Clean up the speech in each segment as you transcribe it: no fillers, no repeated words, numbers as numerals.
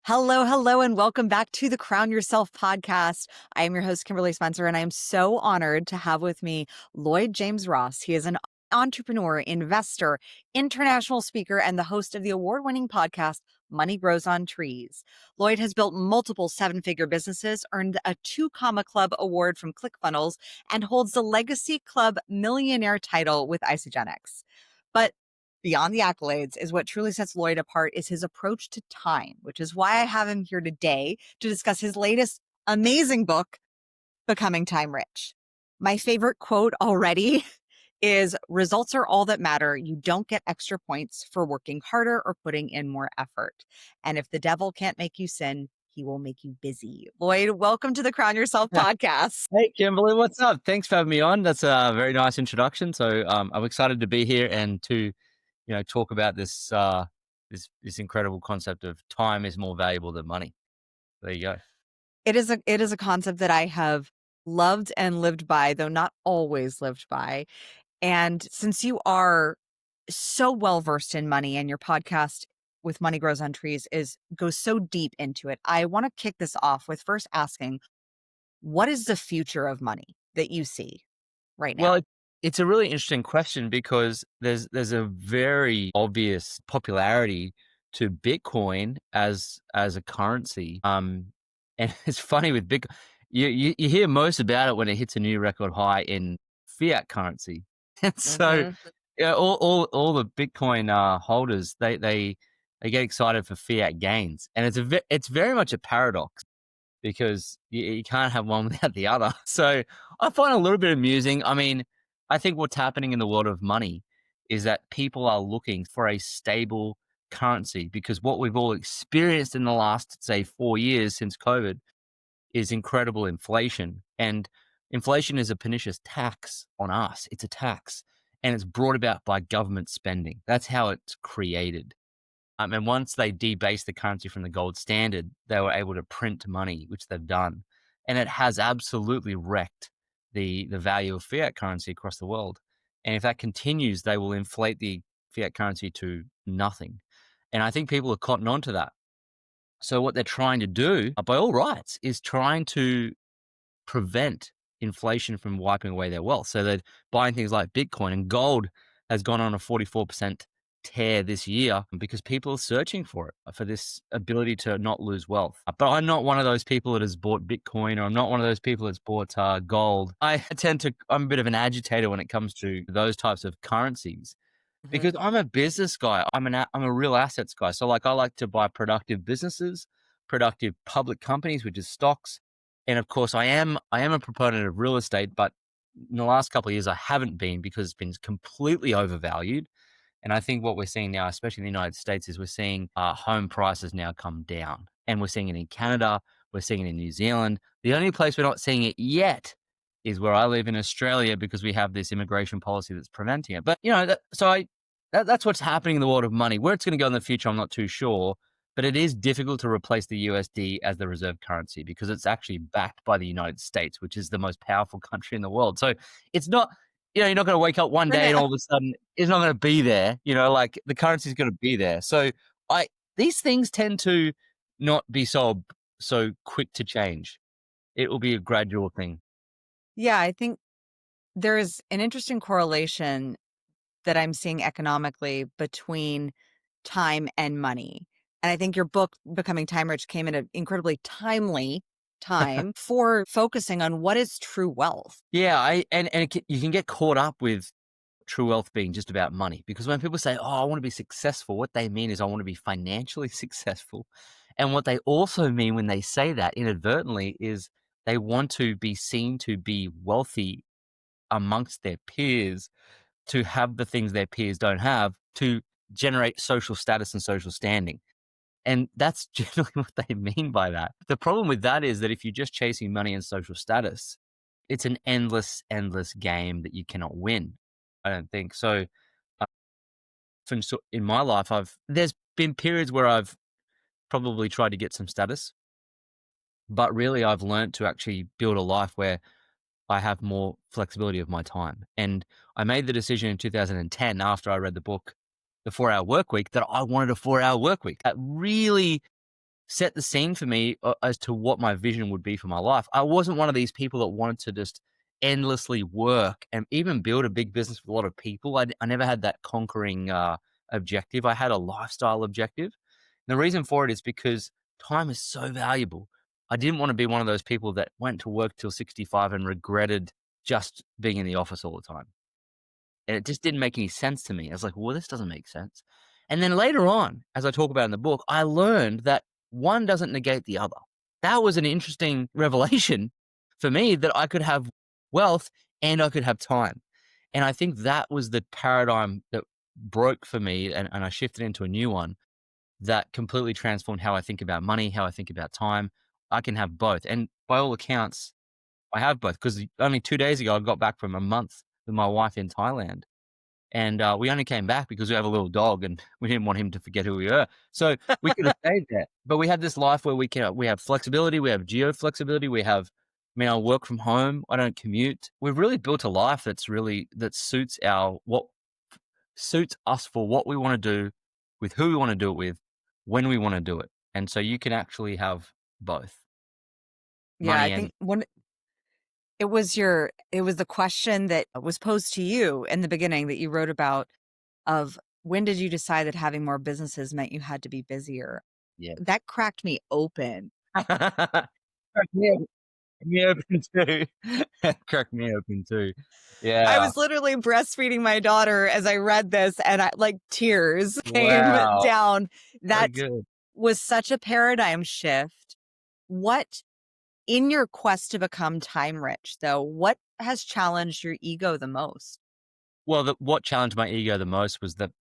Hello, hello, and welcome back to the Crown Yourself podcast. I am your host, Kimberly Spencer, and I am so honored to have with me Lloyd James Ross. He is an entrepreneur, investor, international speaker, and the host of the award-winning podcast, Money Grows on Trees. Lloyd has built multiple seven-figure businesses, earned a 2 Comma Club award from ClickFunnels, and holds the Legacy Club Millionaire title with Isagenix. But beyond the accolades is what truly sets Lloyd apart is his approach to time, which is why I have him here today to discuss his latest amazing book, Becoming Time Rich. My favorite quote already is results are all that matter. You don't get extra points for working harder or putting in more effort. And if the devil can't make you sin, he will make you busy. Lloyd, welcome to the Crown Yourself Yeah. podcast. Hey, Kimberly, what's up? Thanks for having me on. That's a very nice introduction. So I'm excited to be here and to, talk about this incredible concept of time is more valuable than money. There you go. It is a concept that I have loved and lived by, though not always lived by. And since you are so well versed in money and your podcast with Money Grows on Trees goes so deep into it, I want to kick this off with first asking, what is the future of money that you see right now? Well, it's a really interesting question because there's a very obvious popularity to Bitcoin as a currency. And it's funny with Bitcoin, you hear most about it when it hits a new record high in fiat currency, and so Mhm. yeah, all the Bitcoin holders they get excited for fiat gains, and it's very much a paradox because you can't have one without the other. So I find it a little bit amusing. I mean, I think what's happening in the world of money is that people are looking for a stable currency because what we've all experienced in the last, say, 4 years since COVID is incredible inflation. And inflation is a pernicious tax on us. It's a tax and it's brought about by government spending. That's how it's created. And once they debased the currency from the gold standard, they were able to print money, which they've done. And it has absolutely wrecked the value of fiat currency across the world. And if that continues, they will inflate the fiat currency to nothing. And I think people are cotton on to that. So what they're trying to do, by all rights, is trying to prevent inflation from wiping away their wealth. So they're buying things like Bitcoin, and gold has gone on a 44% tear this year because people are searching for it, for this ability to not lose wealth. But I'm not one of those people that has bought Bitcoin, or I'm not one of those people that's bought gold. I'm a bit of an agitator when it comes to those types of currencies Mhm. because I'm a business guy. I'm a real assets guy. So I like to buy productive businesses, productive public companies, which is stocks. And of course I am a proponent of real estate, but in the last couple of years I haven't been because it's been completely overvalued. And I think what we're seeing now, especially in the United States, is we're seeing home prices now come down. And we're seeing it in Canada. We're seeing it in New Zealand. The only place we're not seeing it yet is where I live in Australia because we have this immigration policy that's preventing it. But, that's what's happening in the world of money. Where it's going to go in the future, I'm not too sure. But it is difficult to replace the USD as the reserve currency because it's actually backed by the United States, which is the most powerful country in the world. So it's not, you're not going to wake up one For day and now. all of a sudden it's not going to be there. Like the currency is going to be there. So these things tend to not be so quick to change. It will be a gradual thing. Yeah, I think there is an interesting correlation that I'm seeing economically between time and money. And I think your book, Becoming Time Rich, came at an incredibly timely time for focusing on what is true wealth. Yeah, you can get caught up with true wealth being just about money because when people say, "Oh, I want to be successful," what they mean is I want to be financially successful. And what they also mean when they say that inadvertently is they want to be seen to be wealthy amongst their peers, to have the things their peers don't have, to generate social status and social standing. And that's generally what they mean by that. The problem with that is that if you're just chasing money and social status, it's an endless, endless game that you cannot win. I don't think so. Uh, in my life, there's been periods where I've probably tried to get some status, but really I've learned to actually build a life where I have more flexibility of my time. And I made the decision in 2010 after I read the book, The 4 Hour Work Week, that I wanted a 4 hour work week. That really set the scene for me as to what my vision would be for my life. I wasn't one of these people that wanted to just endlessly work and even build a big business with a lot of people. I never had that conquering objective. I had a lifestyle objective. And the reason for it is because time is so valuable. I didn't want to be one of those people that went to work till 65 and regretted just being in the office all the time. And it just didn't make any sense to me. I was like, well, this doesn't make sense. And then later on, as I talk about in the book, I learned that one doesn't negate the other. That was an interesting revelation for me, that I could have wealth and I could have time. And I think that was the paradigm that broke for me, and I shifted into a new one that completely transformed how I think about money, how I think about time. I can have both. And by all accounts, I have both, because only 2 days ago, I got back from a month with my wife in Thailand. And we only came back because we have a little dog and we didn't want him to forget who we were. So we could have stayed there. But we have this life where we have flexibility, we have geo flexibility, I work from home, I don't commute. We've really built a life that suits us for what we want to do, with who we want to do it with, when we want to do it. And so you can actually have both Yeah, I money and think it was the question that was posed to you in the beginning that you wrote about, of when did you decide that having more businesses meant you had to be busier? yeah. That cracked me open. Cracked me open too. Cracked me open too. I Yeah. was literally breastfeeding my daughter as I read this, and tears came Wow. down. So That good. was such a paradigm shift. What, in your quest to become time rich, though, what has challenged your ego the most? Well, what challenged my ego the most was the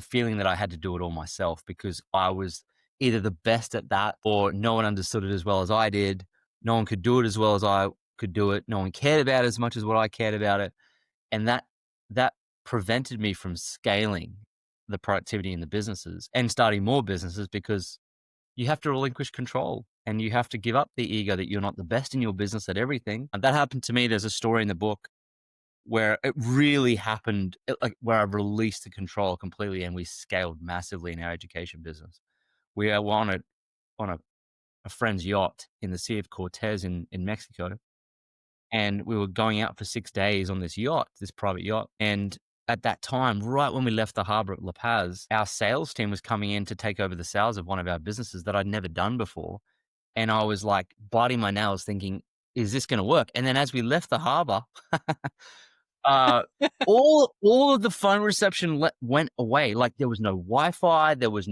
feeling that I had to do it all myself, because I was either the best at that or no one understood it as well as I did. No one could do it as well as I could do it. No one cared about it as much as what I cared about it. And that prevented me from scaling the productivity in the businesses and starting more businesses, because you have to relinquish control and you have to give up the ego that you're not the best in your business at everything. And that happened to me. There's a story in the book where it really happened, like where I released the control completely and we scaled massively in our education business. We were on a friend's yacht in the Sea of Cortez in Mexico. And we were going out for 6 days on this private yacht. And at that time, right when we left the harbor at La Paz, our sales team was coming in to take over the sales of one of our businesses that I'd never done before. And I was like biting my nails thinking, is this going to work? And then as we left the harbor, uh, all of the phone reception went away. Like there was no Wi-Fi, there was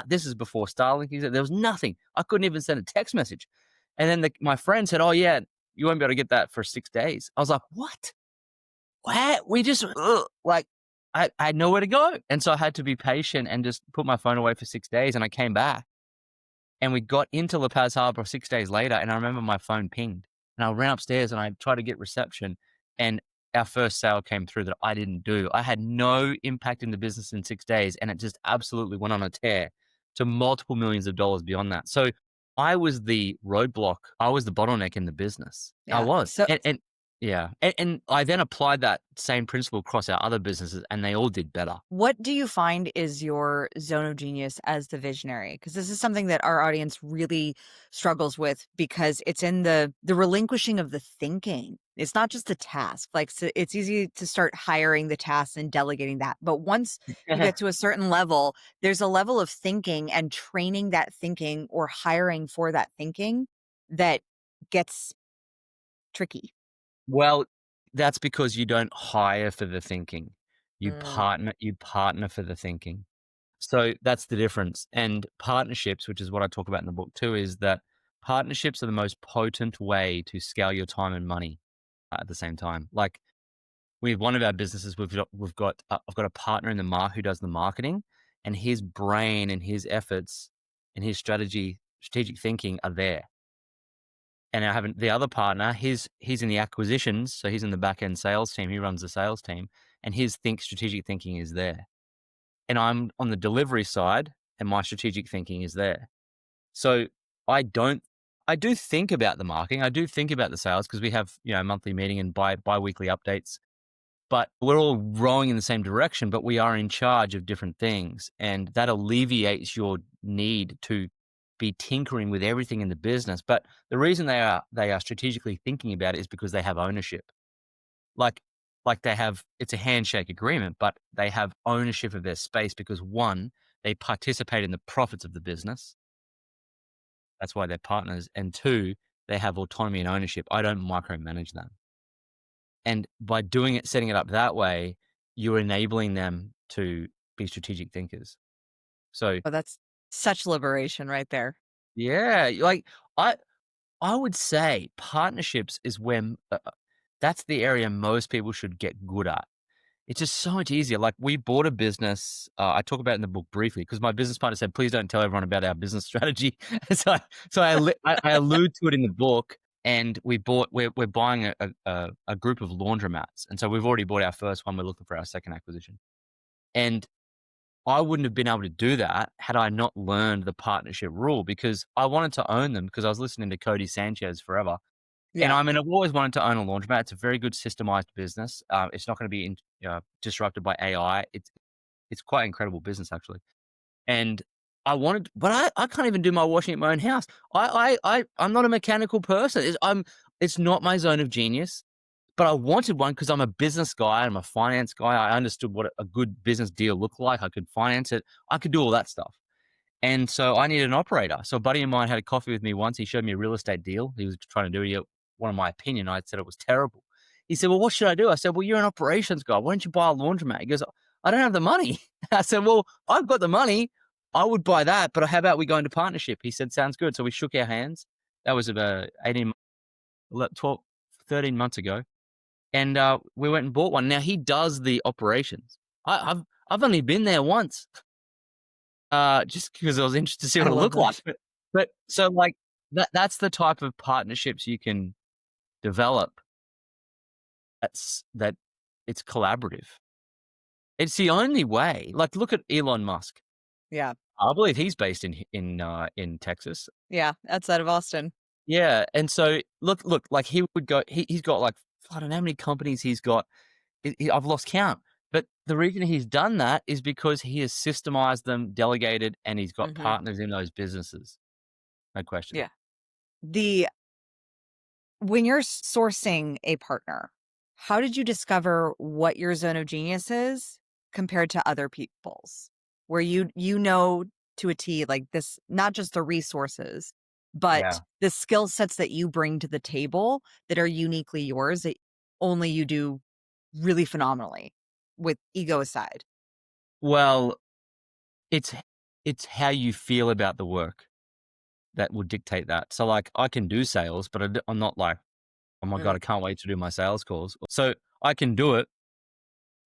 this is before Starlink. There was nothing. I couldn't even send a text message. And then my friend said, "Oh yeah, you won't be able to get that for 6 days." I was like, "What? What?" We just like I had nowhere to go, and so I had to be patient and just put my phone away for 6 days. And I came back, and we got into La Paz Harbor 6 days later, and I remember my phone pinged, and I ran upstairs and I tried to get reception, and our first sale came through that I didn't do. I had no impact in the business in 6 days, and it just absolutely went on a tear to multiple millions of dollars beyond that. So I was the roadblock. I was the bottleneck in the business. I Yeah. was. So And yeah. And I then applied that same principle across our other businesses, and they all did better. what do you find is your zone of genius as the visionary? Because this is something that our audience really struggles with, because it's in the relinquishing of the thinking. It's not just the task. Like, so it's easy to start hiring the tasks and delegating that. But once you get to a certain level, there's a level of thinking and training that thinking or hiring for that thinking that gets tricky. Well, that's because you don't hire for the thinking. Mm. You partner for the thinking. So that's the difference. And partnerships, which is what I talk about in the book too, is that partnerships are the most potent way to scale your time and money at the same time. Like with one of our businesses, I've got a partner in the who does the marketing, and his brain and his efforts and his strategic thinking are there. And I have the other partner, he's in the acquisitions, so he's in the back end sales team. He runs the sales team, and his strategic thinking is there. And I'm on the delivery side, and my strategic thinking is there. So I do think about the marketing. I do think about the sales, because we have, a monthly meeting and bi-weekly updates, but we're all rowing in the same direction, but we are in charge of different things. And that alleviates your need to be tinkering with everything in the business. But the reason they are strategically thinking about it is because they have ownership. Like they have, it's a handshake agreement, but they have ownership of their space because one, they participate in the profits of the business. That's why they're partners. And two, they have autonomy and ownership. I don't micromanage them. And by doing it, setting it up that way, you're enabling them to be strategic thinkers. So Oh, that's such liberation right there. yeah, like I I would say partnerships is when that's the area most people should get good at. It's just so much easier. Like we bought a business. I talk about it in the book briefly because my business partner said, "Please don't tell everyone about our business strategy." so, I allude to it in the book. And we're buying a group of laundromats, and so we've already bought our first one. We're looking for our second acquisition, and I wouldn't have been able to do that had I not learned the partnership rule because I wanted to own them because I was listening to Cody Sanchez forever. And Yeah. I mean, I've always wanted to own a laundromat. It's a very good systemized business. It's not going to be disrupted by AI. It's quite an incredible business actually. And but I can't even do my washing at my own house. I'm not a mechanical person. It's not my zone of genius. But I wanted one because I'm a business guy. I'm a finance guy. I understood what a good business deal looked like. I could finance it. I could do all that stuff. And so I needed an operator. So a buddy of mine had a coffee with me once. He showed me a real estate deal. He was trying to do it. He wanted my opinion. I said it was terrible. He said, "Well, what should I do?" I said, "Well, you're an operations guy. Why don't you buy a laundromat?" He goes, "I don't have the money." I said, "Well, I've got the money. I would buy that, but how about we go into partnership?" He said, "Sounds good." So we shook our hands. That was about 18, 12, 13 months ago. And we went and bought one. Now he does the operations. I've only been there once, just because I was interested to see I what it love looked like. that. But so like that's the type of partnerships you can develop. That it's collaborative. It's the only way. Like look at Elon Musk. Yeah. I believe he's based in Texas. Yeah. Outside of Austin. Yeah, and so look, like he would go. He's got like I don't know how many companies he's got. I've lost count. But the reason he's done that is because he has systemized them, delegated, and he's got Hmm. partners in those businesses. No question. Yeah. The When you're sourcing a partner, how did you discover what your zone of genius is compared to other people's? Where you know to a T, like this, not just the resources, Yeah. but the skill sets that you bring to the table that are uniquely yours that only you do really phenomenally, with ego aside. Well, it's it's how you feel about the work that would dictate that. So, like, I can do sales, but I'm not like, oh my god, Mm, I can't wait to do my sales calls. So I can do it,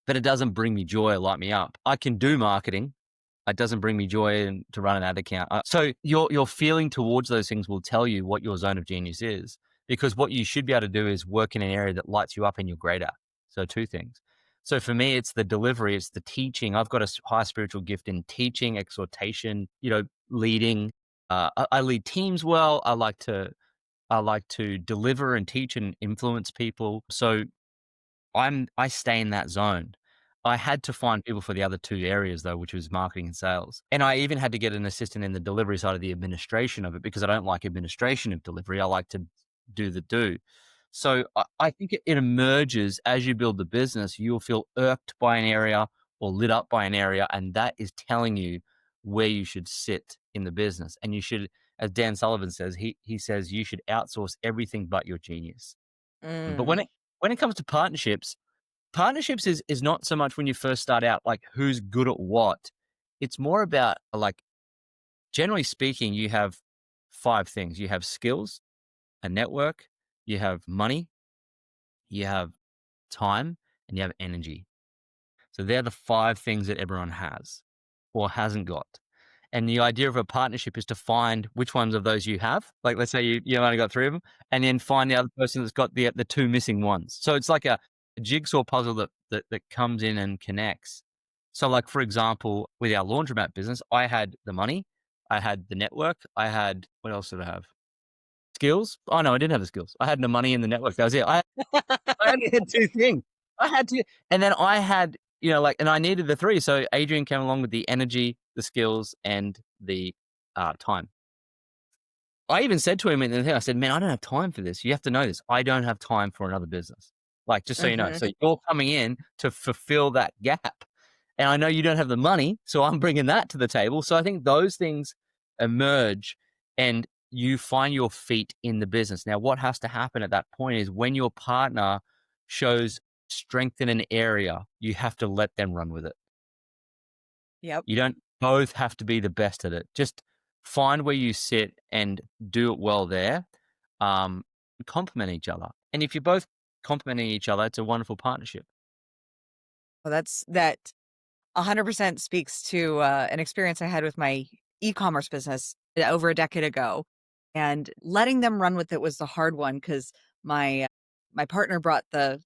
but it doesn't bring me joy or light me up. I can do marketing. It doesn't bring me joy to run an ad account. So your feeling towards those things will tell you what your zone of genius is, because what you should be able to do is work in an area that lights you up and you're great at. So two things. So for me, it's the delivery, it's the teaching. I've got a high spiritual gift in teaching, exhortation, leading. I lead teams well. I like to deliver and teach and influence people. So I stay in that zone. I had to find people for the other two areas though, which was marketing and sales. And I even had to get an assistant in the delivery side of the administration of it because I don't like administration of delivery. I like to do the do. So I think it emerges as you build the business. You'll feel irked by an area or lit up by an area, and that is telling you where you should sit in the business. And you should, as Dan Sullivan says, he says you should outsource everything but your genius. But mm, when it comes to partnerships is not so much when you first start out, like who's good at what. It's more about like, generally speaking, you have five things. You have skills, a network, you have money, you have time, and you have energy. So they're the five things that everyone has or hasn't got. And the idea of a partnership is to find which ones of those you have. Like, let's say you only got three of them, and then find the other person that's got the two missing ones. So it's like a jigsaw puzzle that comes in and connects. So, like for example, with our laundromat business, I had the money, I had the network, I had what else did I have? Skills? Oh no, I didn't have the skills. I had the money and the network. That was it. I only had two things. I had to, and then I had, and I needed the three. So Adrian came along with the energy, the skills, and the time. I even said to him in the thing, I said, "Man, I don't have time for this. You have to know this. I don't have time for another business. Like, just so you know. Mhm. So you're coming in to fulfill that gap. And I know you don't have the money, so I'm bringing that to the table." So I think those things emerge and you find your feet in the business. Now, what has to happen at that point is when your partner shows strength in an area, you have to let them run with it. Yep. You don't both have to be the best at it. Just find where you sit and do it well there. Um, Complement each other. And if you're both complimenting each other, it's a wonderful partnership. Well, that 100% speaks to, an experience I had with my e-commerce business, over a decade ago, and letting them run with it was the hard one because my partner brought the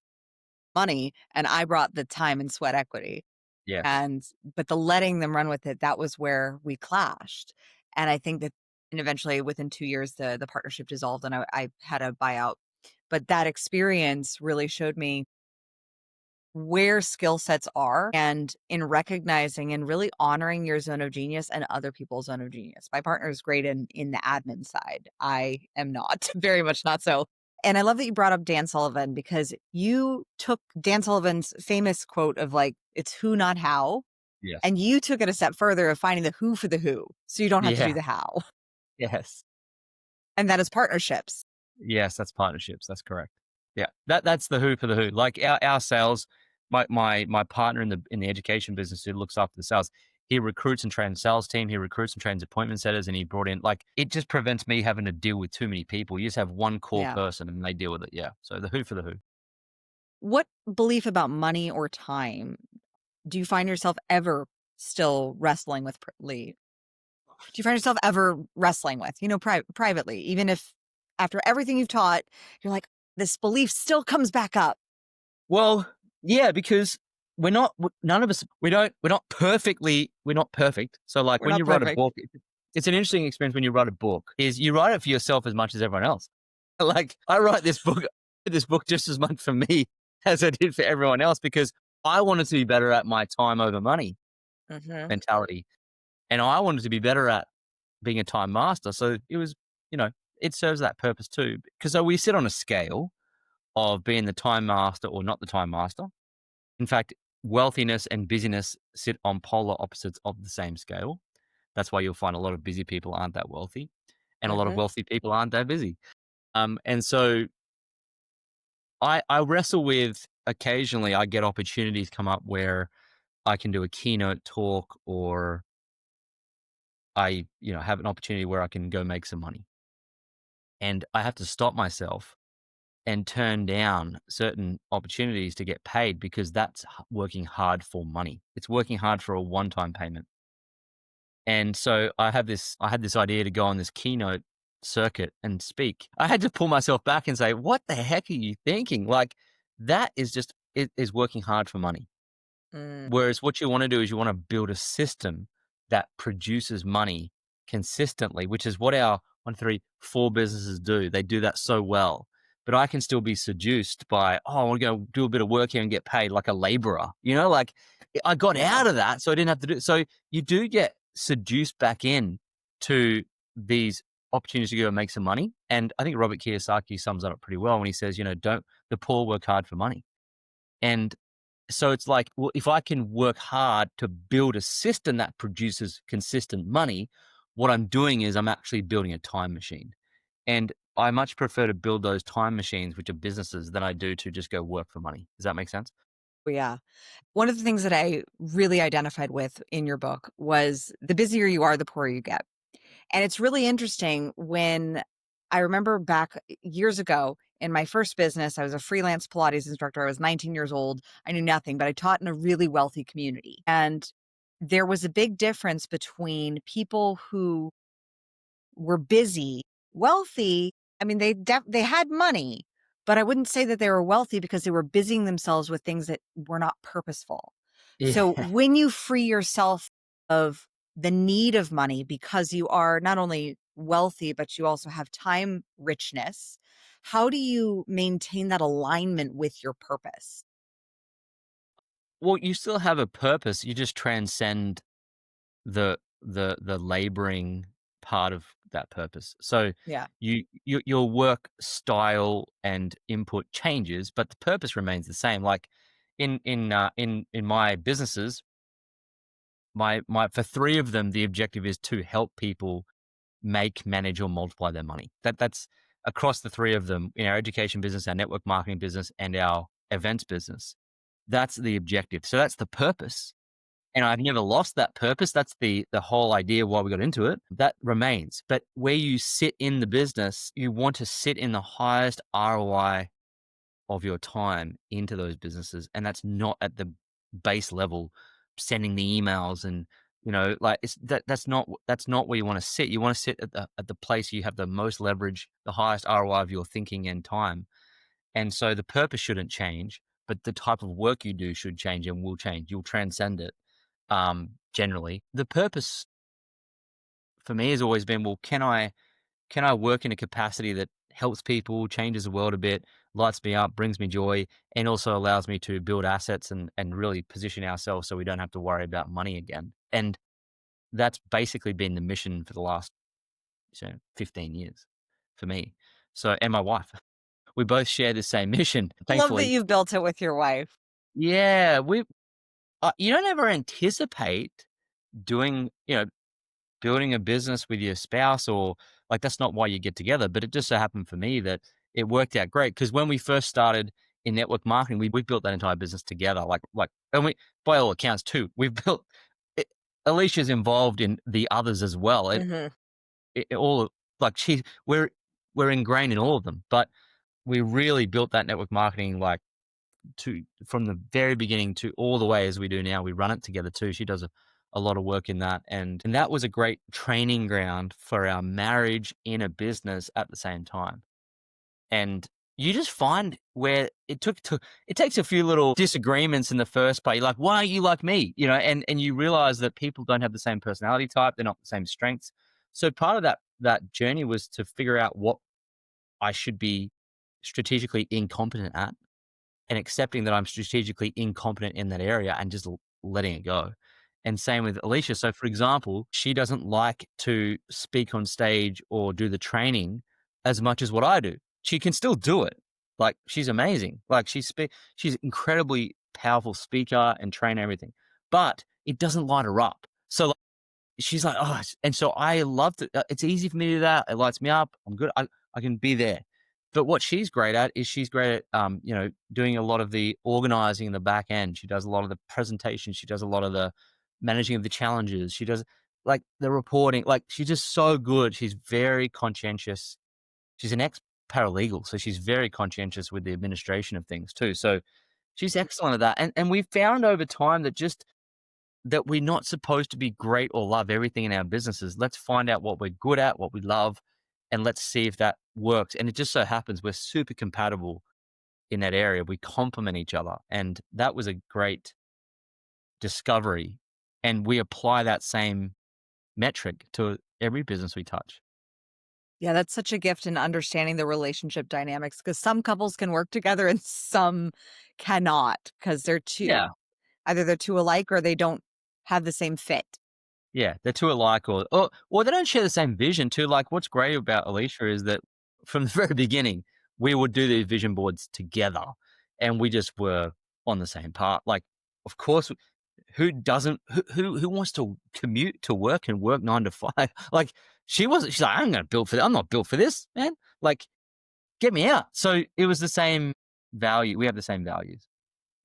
money and I brought the time and sweat equity, Yes. and but the letting them run with it, that was where we clashed, and I think that and eventually within 2 years, the partnership dissolved and I had a buyout, but that experience really showed me where skill sets are and in recognizing and really honoring your zone of genius and other people's zone of genius. My partner is great in the admin side. I am not, very much not so. And I love that you brought up Dan Sullivan because you took Dan Sullivan's famous quote of like, it's who, not how. Yes. And you took it a step further of finding the who for the who. So you don't have to Yeah. do the how. Yes. And that is partnerships. Yes, that's partnerships. That's correct. Yeah, that's the who for the who. Like our sales, my partner in the education business who looks after the sales, he recruits and trains sales team. He recruits and trains appointment setters, and he brought in like it just prevents me having to deal with too many people. You just have one core Yeah. person and they deal with it. Yeah. So the who for the who. What belief about money or time do you find yourself ever still wrestling with Lee? Do you find yourself ever wrestling with, privately, even if after everything you've taught, you're like, this belief still comes back up. Well, yeah, because none of us, we're not perfect. So like We're when not you write a perfect. book, it's an interesting experience when you write a book is you write it for yourself as much as everyone else. Like I write this book just as much for me as I did for everyone else because I wanted to be better at my time over money Mhm. mentality. And I wanted to be better at being a time master. So it was, you know, it serves that purpose too. Because so we sit on a scale of being the time master or not the time master. In fact, wealthiness and busyness sit on polar opposites of the same scale. That's why you'll find a lot of busy people aren't that wealthy, and a lot of Mhm. wealthy people aren't that busy. And so I wrestle with occasionally I get opportunities come up where I can do a keynote talk or I, have an opportunity where I can go make some money. And I have to stop myself and turn down certain opportunities to get paid because that's working hard for money. It's working hard for a one-time payment. And so I had this idea to go on this keynote circuit and speak. I had to pull myself back and say, "What the heck are you thinking?" Like that is just it is working hard for money. Mm. Whereas what you want to do is you want to build a system that produces money consistently, which is what our 4 businesses do. They do that so well. But I can still be seduced by, oh, I want to go do a bit of work here and get paid like a laborer. Like I got Yeah. out of that, so I didn't have to do it. So you do get seduced back in to these opportunities to go and make some money. And I think Robert Kiyosaki sums that up pretty well when he says, don't the poor work hard for money. And so it's like, well, if I can work hard to build a system that produces consistent money, what I'm doing is I'm actually building a time machine. And I much prefer to build those time machines, which are businesses, than I do to just go work for money. Does that make sense? Yeah. One of the things that I really identified with in your book was the busier you are, the poorer you get. And it's really interesting when I remember back years ago in my first business, I was a freelance Pilates instructor. I was 19 years old. I knew nothing, but I taught in a really wealthy community. And there was a big difference between people who were busy, wealthy. I mean, they had money, but I wouldn't say that they were wealthy because they were busying themselves with things that were not purposeful. So Yeah. when you free yourself of the need of money because you are not only wealthy, but you also have time richness, how do you maintain that alignment with your purpose? Well, you still have a purpose. You just transcend the laboring part of that purpose. So Yeah. your work style and input changes, but the purpose remains the same. Like in my businesses, my for three of them, the objective is to help people make, manage, or multiply their money. That's across the three of them in our education business, our network marketing business, and our events business. That's the objective. So that's the purpose. And I've never lost that purpose. That's the whole idea why we got into it. That remains. But where you sit in the business, you want to sit in the highest ROI of your time into those businesses. And that's not at the base level, sending the emails and like that's not where you want to sit. You want to sit at the place you have the most leverage, the highest ROI of your thinking and time. And so the purpose shouldn't change, but the type of work you do should change and will change. You'll transcend it. Generally, the purpose for me has always been, well, can I work in a capacity that helps people, changes the world a bit, lights me up, brings me joy, and also allows me to build assets and really position ourselves so we don't have to worry about money again. And that's basically been the mission for the last 15 years for me. So, and my wife, we both share the same mission, I love that thankfully. you've built it with your wife. Yeah, you don't ever anticipate doing, building a business with your spouse, or like that's not why you get together. But it just so happened for me that it worked out great, because when we first started in network marketing, we built that entire business together. And we, by all accounts too, we've built it. Alicia's involved in the others as well. Mhm. It all, like we're ingrained in all of them, but we really built that network marketing like to from the very beginning to all the way as we do now. We run it together too. She does a lot of work in that. And that was a great training ground for our marriage in a business at the same time. And you just find where it takes a few little disagreements in the first place. You're like, why are you like me? And you realize that people don't have the same personality type. They're not the same strengths. So part of that journey was to figure out what I should be strategically incompetent at, and accepting that I'm strategically incompetent in that area and just letting it go. And same with Alicia. So, for example, she doesn't like to speak on stage or do the training as much as what I do. She can still do it. Like, she's amazing. Like, she's incredibly powerful speaker and trainer, everything, but it doesn't light her up. So, like, she's like, oh, and so I love it. It's easy for me to do that. It lights me up. I'm good. I can be there. But what she's great at is she's great at, doing a lot of the organizing in the back end. She does a lot of the presentation. She does a lot of the managing of the challenges. She does like the reporting. Like, she's just so good. She's very conscientious. She's an ex paralegal, so she's very conscientious with the administration of things too. So she's excellent at that. And we've found over time that we're not supposed to be great or love everything in our businesses. Let's find out what we're good at, what we love, and let's see if that works. And it just so happens we're super compatible in that area. We complement each other. And that was a great discovery. And we apply that same metric to every business we touch. Yeah, that's such a gift in understanding the relationship dynamics, because some couples can work together and some cannot, because Yeah. either they're too alike or they don't have the same fit. Yeah, they're too alike, or they don't share the same vision too. Like, what's great about Alicia is that from the very beginning, we would do these vision boards together, and we just were on the same part. Like, of course, who doesn't? Who wants to commute to work and work 9 to 5? Like, she wasn't. She's like, I'm going to build for this. I'm not built for this, man. Like, get me out. So it was the same value. We have the same values.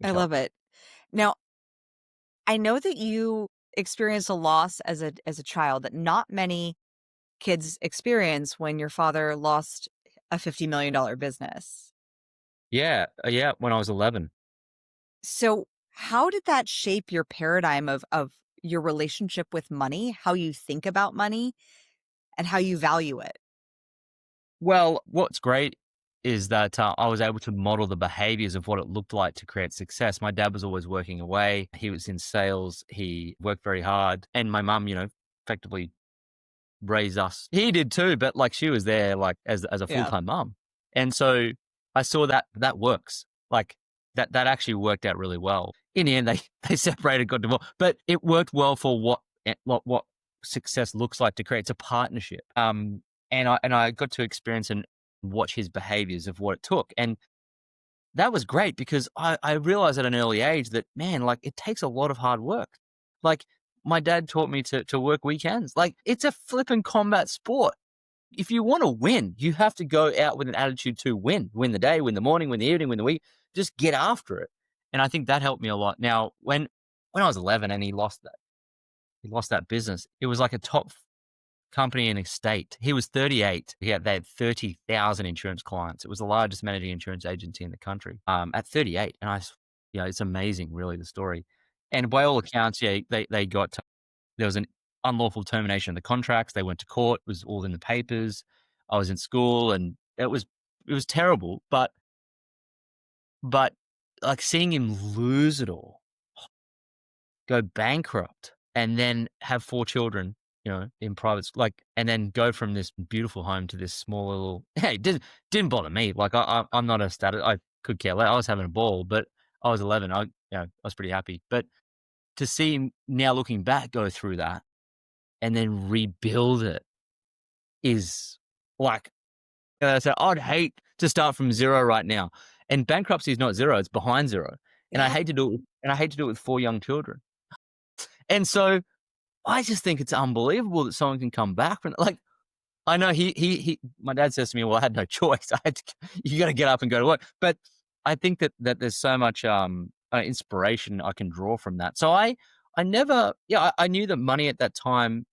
I Which love helps. it. Now, I know that you experienced a loss as a child that not many kids experience when your father lost a $50 million business. Yeah, yeah. When I was 11. So, how did that shape your paradigm of your relationship with money, how you think about money, and how you value it? Well, what's great is that I was able to model the behaviors of what it looked like to create success. My dad was always working away. He was in sales. He worked very hard. And my mum, effectively raised us. He did too, but like she was there like as a Yeah. full-time mum. And so I saw that works. Like that actually worked out really well. In the end, they separated, got divorced, but it worked well for what success looks like to create. It's a partnership. And I got to experience and watch his behaviors of what it took. And that was great because I realized at an early age that, man, like it takes a lot of hard work. Like my dad taught me to work weekends. Like it's a flipping combat sport. If you want to win, you have to go out with an attitude to win. Win the day, win the morning, win the evening, win the week. Just get after it. And I think that helped me a lot. Now, when I was 11 and he lost that business, it was like a top company in a state. He was 38. They had 30,000 insurance clients. It was the largest managing insurance agency in the country at 38. And it's amazing, really, the story. And by all accounts, yeah, there was an unlawful termination of the contracts. They went to court. It was all in the papers. I was in school, and it was terrible. But like seeing him lose it all, go bankrupt, and then have 4 children, in private like, and then go from this beautiful home to this small little hey, it didn't bother me. Like I'm not a status. I could care less. I was having a ball, but I was 11. I was pretty happy. But to see him now looking back go through that and then rebuild it is like, so I'd hate to start from zero right now. And bankruptcy is not zero; it's behind zero. And I Yeah. hate to do it. And I hate to do it with 4 young children. And so I just think it's unbelievable that someone can come back from like. I know my dad says to me, "Well, I had no choice. You got to get up and go to work." But I think that there's so much inspiration I can draw from that. So I never, yeah, I knew that money at that time.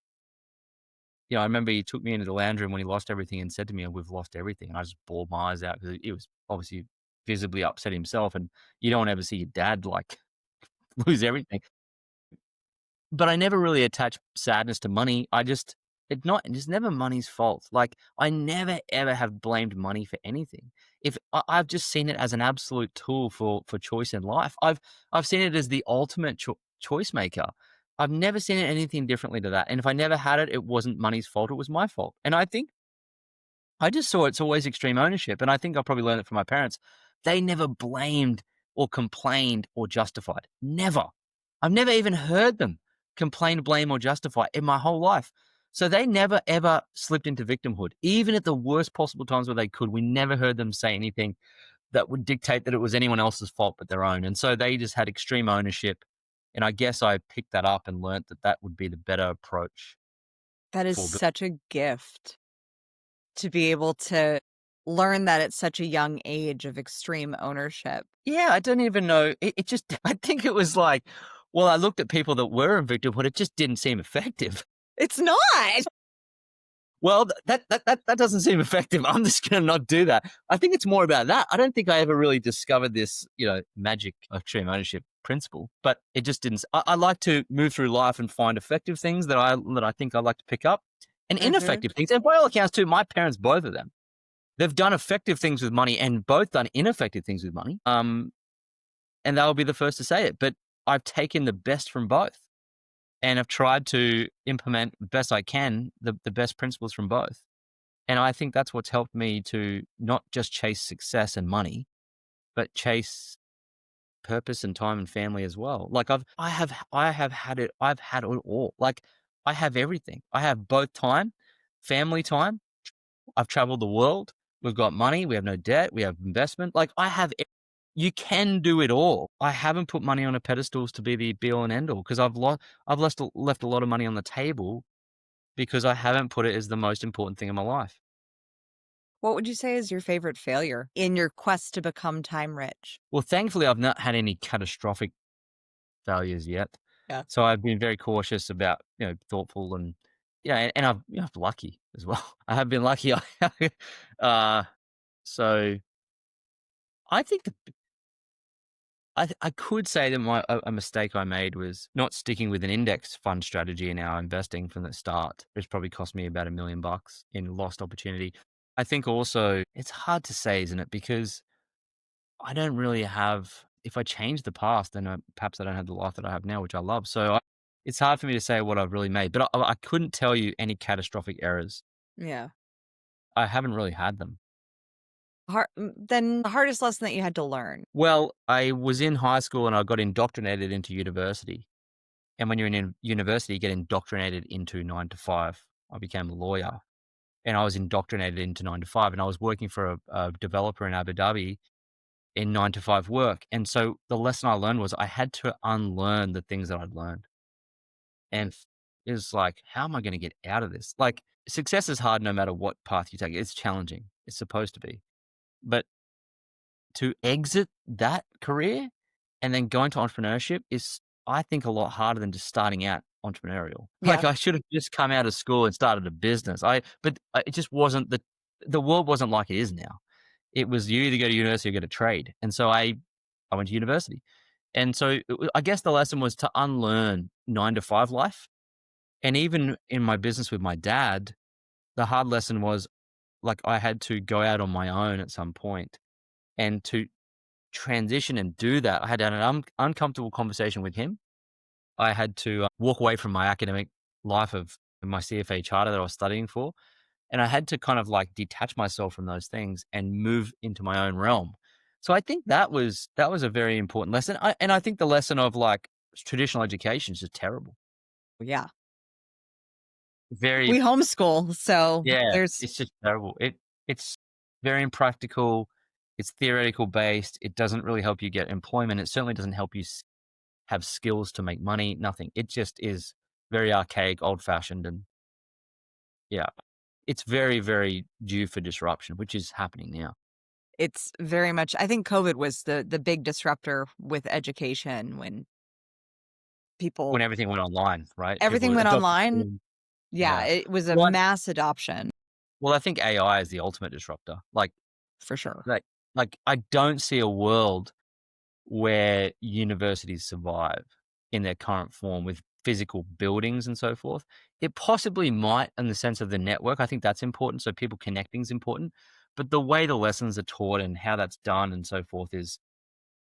I remember he took me into the lounge room when he lost everything and said to me, "We've lost everything." And I just bawled my eyes out because he was obviously visibly upset himself, and you don't ever see your dad like lose everything. But I never really attached sadness to money. It's never money's fault. Like I never ever have blamed money for anything. If I've just seen it as an absolute tool for choice in life. I've seen it as the ultimate choice maker. I've never seen it anything differently to that. And if I never had it, it wasn't money's fault. It was my fault. And I think I just saw it's always extreme ownership. And I think I probably learned it from my parents. They never blamed or complained or justified. Never. I've never even heard them complain, blame, or justify in my whole life. So they never, ever slipped into victimhood. Even at the worst possible times where they could, we never heard them say anything that would dictate that it was anyone else's fault but their own. And so they just had extreme ownership. And I guess I picked that up and learned that would be the better approach That is for such a gift to be able to learn that at such a young age of extreme ownership. Yeah, I don't even know. It just, I think it was like, well, I looked at people that were in victimhood, it just didn't seem effective. It's not. Well, that doesn't seem effective. I'm just going to not do that. I think it's more about that. I don't think I ever really discovered this, magic extreme ownership principle, but it just didn't. I like to move through life and find effective things that I think I like to pick up, and ineffective things. And by all accounts, too, my parents, both of them, they've done effective things with money and both done ineffective things with money. And they'll be the first to say it. But I've taken the best from both. And I've tried to implement the best I can, the best principles from both. And I think that's what's helped me to not just chase success and money, but chase purpose and time and family as well. Like I have had it. I've had it all. Like I have everything. I have both time, family time. I've traveled the world. We've got money. We have no debt. We have investment. Like you can do it all. I haven't put money on a pedestal to be the be all and end all because I've left a lot of money on the table because I haven't put it as the most important thing in my life. What would you say is your favorite failure in your quest to become time rich? Well, thankfully, I've not had any catastrophic failures yet. Yeah. So I've been very cautious about, thoughtful and, and I've, lucky as well. I have been lucky. So I think I could say that a mistake I made was not sticking with an index fund strategy in our investing from the start, which probably cost me about $1 million in lost opportunity. I think also it's hard to say, isn't it? Because I don't really have, if I change the past, then perhaps I don't have the life that I have now, which I love. So it's hard for me to say what I've really made, but I couldn't tell you any catastrophic errors. Yeah. I haven't really had them. Then the hardest lesson that you had to learn. Well, I was in high school and I got indoctrinated into university. And when you're in university, you get indoctrinated into 9 to 5. I became a lawyer and I was indoctrinated into 9 to 5, and I was working for a developer in Abu Dhabi in 9 to 5 work. And so the lesson I learned was I had to unlearn the things that I'd learned. And it was like, how am I going to get out of this? Like, success is hard no matter what path you take. It's challenging. It's supposed to be. But to exit that career and then go into entrepreneurship is, I think, a lot harder than just starting out entrepreneurial. Like, Yeah. I should have just come out of school and started a business. It just wasn't the world wasn't like it is now. It was you either go to university or go to trade. And so I went to university. And so I guess the lesson was to unlearn 9 to 5 life. And even in my business with my dad, the hard lesson was, like, I had to go out on my own at some point, and to transition and do that, I had to have an uncomfortable conversation with him. I had to walk away from my academic life of my CFA charter that I was studying for. And I had to kind of like detach myself from those things and move into my own realm. So I think that was a very important lesson. And I think the lesson of like traditional education is just terrible. Yeah. Very, We homeschool. So yeah, there's, it's just terrible. It's very impractical. It's theoretical based. It doesn't really help you get employment. It certainly doesn't help you have skills to make money. Nothing. It just is very archaic, old fashioned, and yeah, it's very, very due for disruption, which is happening now. it's very much, I think COVID was the big disruptor with education when When people, everything went online, right? everything People went adopted online. Zoom. Yeah. Yeah. It was a Well, mass adoption I think AI is the ultimate disruptor. for sure. Like, I don't see a world where universities survive in their current form with physical buildings and so forth. It possibly might in the sense of the network. I think that's important. So people connecting is important. But the way the lessons are taught and how that's done and so forth is,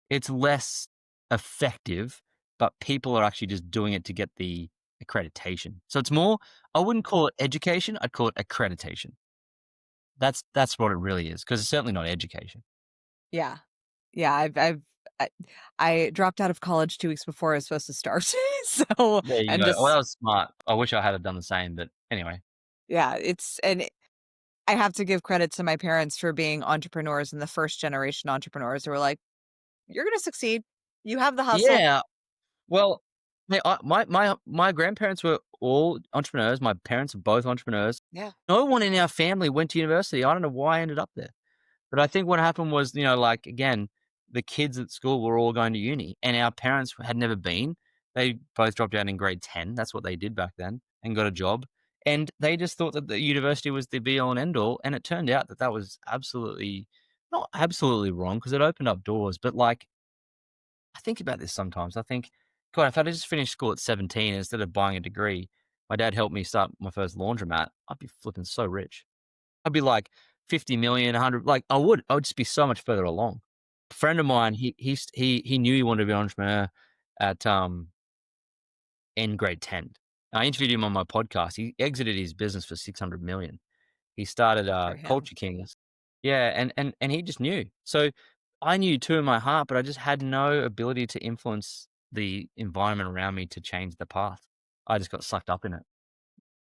it's less effective, but people are actually just doing it to get the accreditation. So it's more, I wouldn't call it education, I'd call it accreditation. That's what it really is, because it's certainly not education. Yeah. Yeah. I, I dropped out of college 2 weeks before I was supposed to start. So, There you and go. Well, that just, was smart. I wish I had done the same, but anyway. yeah, and I have to give credit to my parents for being entrepreneurs and the first generation entrepreneurs who were like, you're going to succeed. You have the hustle. Yeah. Well, my grandparents were all entrepreneurs. My parents are both entrepreneurs. Yeah. No one in our family went to university. I don't know why I ended up there. But I think what happened was, like, again, the kids at school were all going to uni and our parents had never been. They both dropped out in grade 10. That's what they did back then, and got a job. And they just thought that the university was the be all and end all. And it turned out that that was absolutely, not absolutely wrong, because it opened up doors. But like, I think about this sometimes. I think, God, if I'd just finished school at 17 instead of buying a degree, my dad helped me start my first laundromat, I'd be flipping so rich. I'd be like 50 million, 100, like I would just be so much further along. A friend of mine, he knew he wanted to be an entrepreneur at in grade 10. I interviewed him on my podcast. He exited his business for 600 million. He started Good for him. Culture Kings. Yeah, and he just knew. So I knew too in my heart, but I just had no ability to influence the environment around me to change the path. I just got sucked up in it.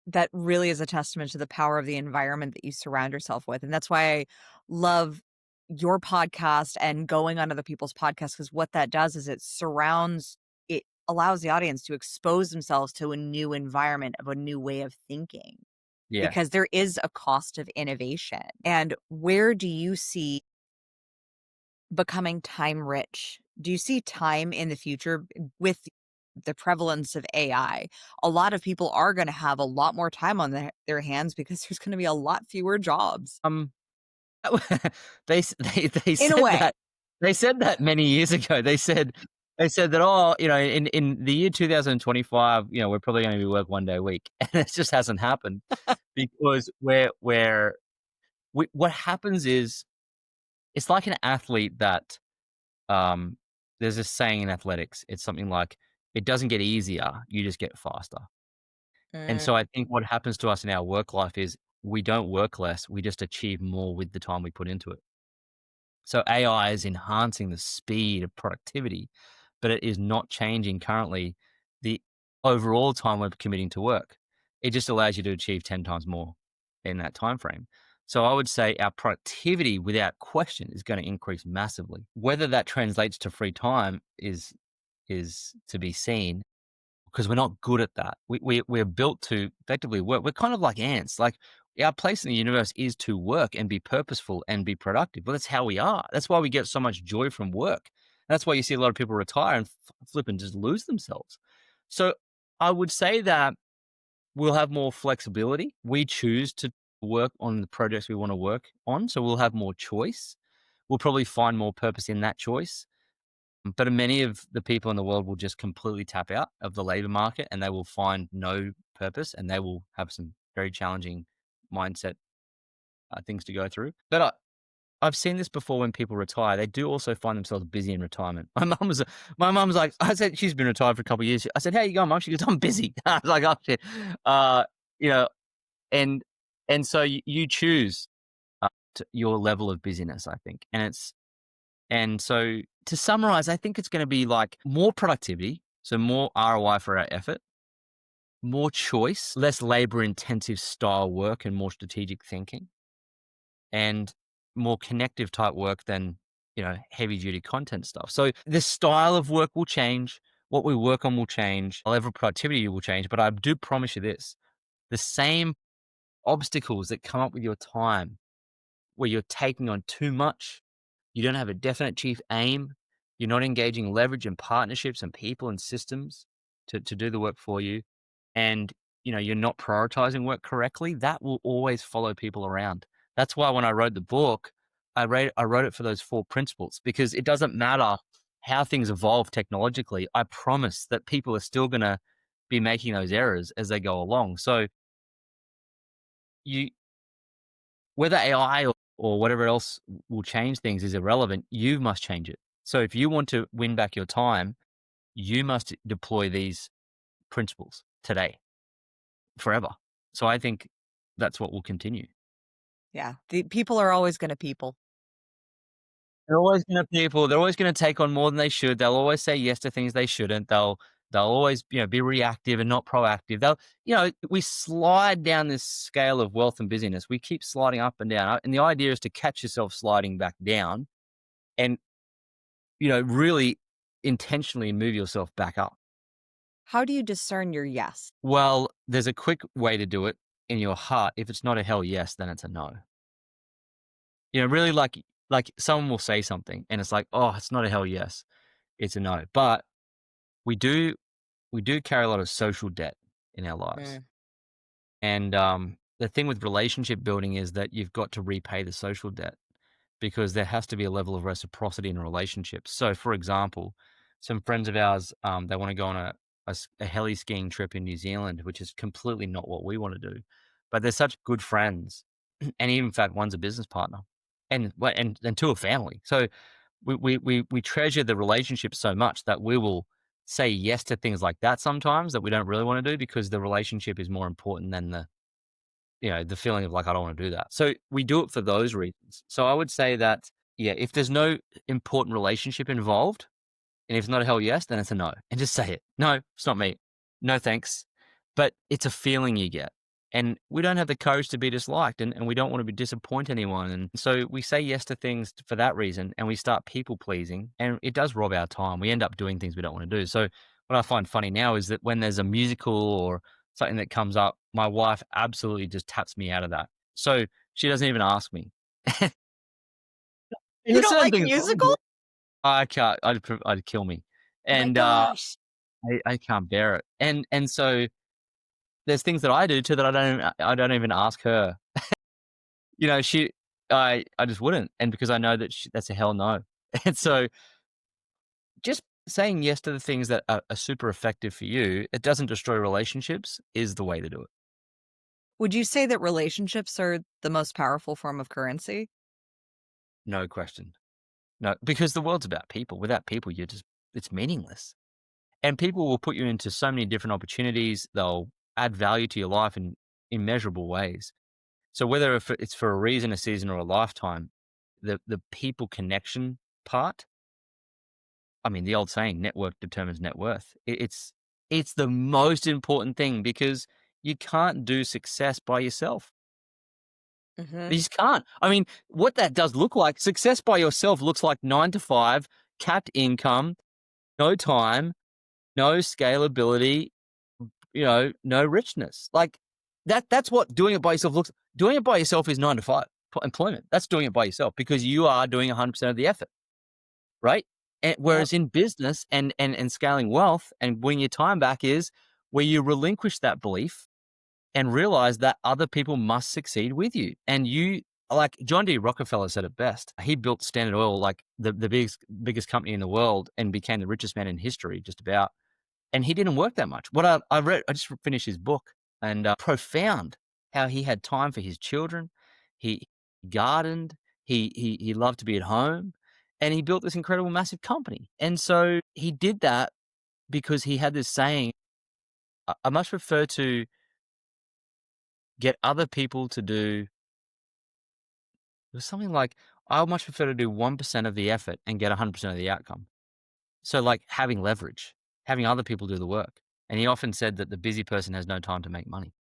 That really is a testament to the power of the environment that you surround yourself with. And that's why I love your podcast and going on other people's podcasts, because what that does is it allows the audience to expose themselves to a new environment of a new way of thinking, Yeah. because there is a cost of innovation. And where do you see becoming time rich? Do you see time in the future with the prevalence of AI? A lot of people are going to have a lot more time on their hands because there's going to be a lot fewer jobs. Um, they In a said way. that many years ago. They said that, oh, in the year 2025, we're probably going to be work 1 day a week, and it just hasn't happened, because what happens is, it's like an athlete that, um there's this saying in athletics. It's something like, it doesn't get easier, you just get faster. And so Mm, I think what happens to us in our work life is, we don't work less, we just achieve more with the time we put into it. So AI is enhancing the speed of productivity, but it is not changing currently the overall time we're committing to work. It just allows you to achieve 10 times more in that time frame. So I would say our productivity without question is going to increase massively. Whether that translates to free time is to be seen because we're not good at that. We're built to effectively work. We're kind of like ants. Like our place in the universe is to work and be purposeful and be productive. Well, that's how we are. That's why we get so much joy from work. That's why you see a lot of people retire and flip and just lose themselves. So I would say that we'll have more flexibility. We choose to work on the projects we want to work on. So we'll have more choice. We'll probably find more purpose in that choice. But many of the people in the world will just completely tap out of the labor market and they will find no purpose and they will have some very challenging mindset things to go through. But I've seen this before when people retire. They do also find themselves busy in retirement. My mum's like, I said, she's been retired for a couple of years. I said, how you going, mum? She goes, I'm busy. I was like, oh shit. You know, and, and so you choose your level of busyness, I think. And so to summarize, I think it's going to be like more productivity. So more ROI for our effort, more choice, less labor intensive style work and more strategic thinking, and more connective type work than, heavy duty content stuff. So the style of work will change. What we work on will change. Our level of productivity will change. But I do promise you this, the same obstacles that come up with your time where you're taking on too much, you don't have a definite chief aim, you're not engaging leverage and partnerships and people and systems to do the work for you, and you're not prioritizing work correctly, that will always follow people around. That's why when I wrote the book, I wrote it for those 4 principles, because it doesn't matter how things evolve technologically. I promise that people are still going to be making those errors as they go along. So you whether AI or whatever else will change things is irrelevant. You must change it. So if you want to win back your time, you must deploy these principles today, forever. So I think that's what will continue. Yeah. The people are always going to people. They're always going to people. They're always going to take on more than they should. They'll always say yes to things they shouldn't. They'll always be reactive and not proactive. We slide down this scale of wealth and busyness. We keep sliding up and down, and the idea is to catch yourself sliding back down, and really intentionally move yourself back up. How do you discern your yes? Well, there's a quick way to do it in your heart. If it's not a hell yes, then it's a no. Really, like someone will say something and it's like, oh, it's not a hell yes, it's a no. But we do carry a lot of social debt in our lives. Mm. And the thing with relationship building is that you've got to repay the social debt, because there has to be a level of reciprocity in a relationship. So, for example, some friends of ours, they want to go on a heli skiing trip in New Zealand, which is completely not what we want to do. But they're such good friends, and even in fact, one's a business partner, and 2 are family. So we treasure the relationship so much that we will say yes to things like that sometimes that we don't really want to do, because the relationship is more important than the feeling of like, I don't want to do that. So we do it for those reasons. So I would say that, yeah, if there's no important relationship involved, and if it's not a hell yes, then it's a no. And just say it. No, it's not me. No, thanks. But it's a feeling you get. And we don't have the courage to be disliked, and we don't want to disappoint anyone. And so we say yes to things for that reason, and we start people pleasing, and it does rob our time. We end up doing things we don't want to do. So what I find funny now is that when there's a musical or something that comes up, my wife absolutely just taps me out of that. So she doesn't even ask me. You There's don't certain like things musicals? I can't. I'd kill me, Oh my and gosh. I can't bear it. And so there's things that I do too that I don't even ask her. She I just wouldn't, and because I know that that's a hell no. And so just saying yes to the things that are super effective for you, it doesn't destroy relationships, is the way to do it. Would you say that relationships are the most powerful form of currency? No question. No, because the world's about people. Without people, it's meaningless. And people will put you into so many different opportunities. They'll add value to your life in immeasurable ways. So whether if it's for a reason, a season, or a lifetime, the people connection part, I mean, the old saying, network determines net worth. It's It's the most important thing because you can't do success by yourself. Hmm. You just can't. I mean, what that does look like, success by yourself looks like 9 to 5, capped income, no time, no scalability, no richness. Like that's what doing it by yourself looks. Doing it by yourself is 9 to 5 employment. That's doing it by yourself because you are doing 100% of the effort, right? And Yep. whereas in business and scaling wealth and winning your time back is where you relinquish that belief and realize that other people must succeed with you. And you, like John D. Rockefeller said it best. He built Standard Oil, like the biggest company in the world, and became the richest man in history, just about. And he didn't work that much. What I read, I just finished his book, and profound how he had time for his children. He gardened. He loved to be at home, and he built this incredible, massive company. And so he did that because he had this saying: I much prefer to get other people to do. It was something like, I would much prefer to do 1% of the effort and get 100% of the outcome. So, like having leverage, having other people do the work. And he often said that the busy person has no time to make money.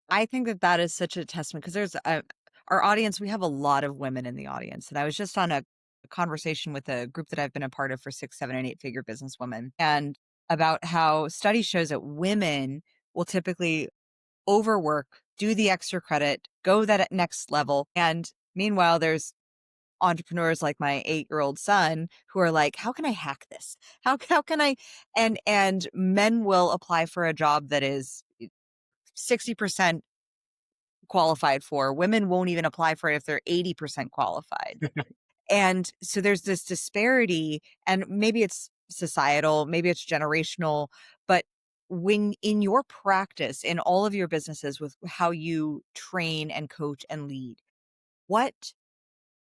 I think that that is such a testament because our audience, we have a lot of women in the audience. And I was just on a conversation with a group that I've been a part of for 6, 7, and 8-figure businesswomen, and about how study shows that women will typically overwork, do the extra credit, go that next level. And meanwhile, there's entrepreneurs like my 8-year-old son who are like, how can I hack this? How can I? And men will apply for a job that is 60% qualified for. Women won't even apply for it if they're 80% qualified. And so there's this disparity, and maybe it's societal, maybe it's generational, but when in your practice, in all of your businesses, with how you train and coach and lead, what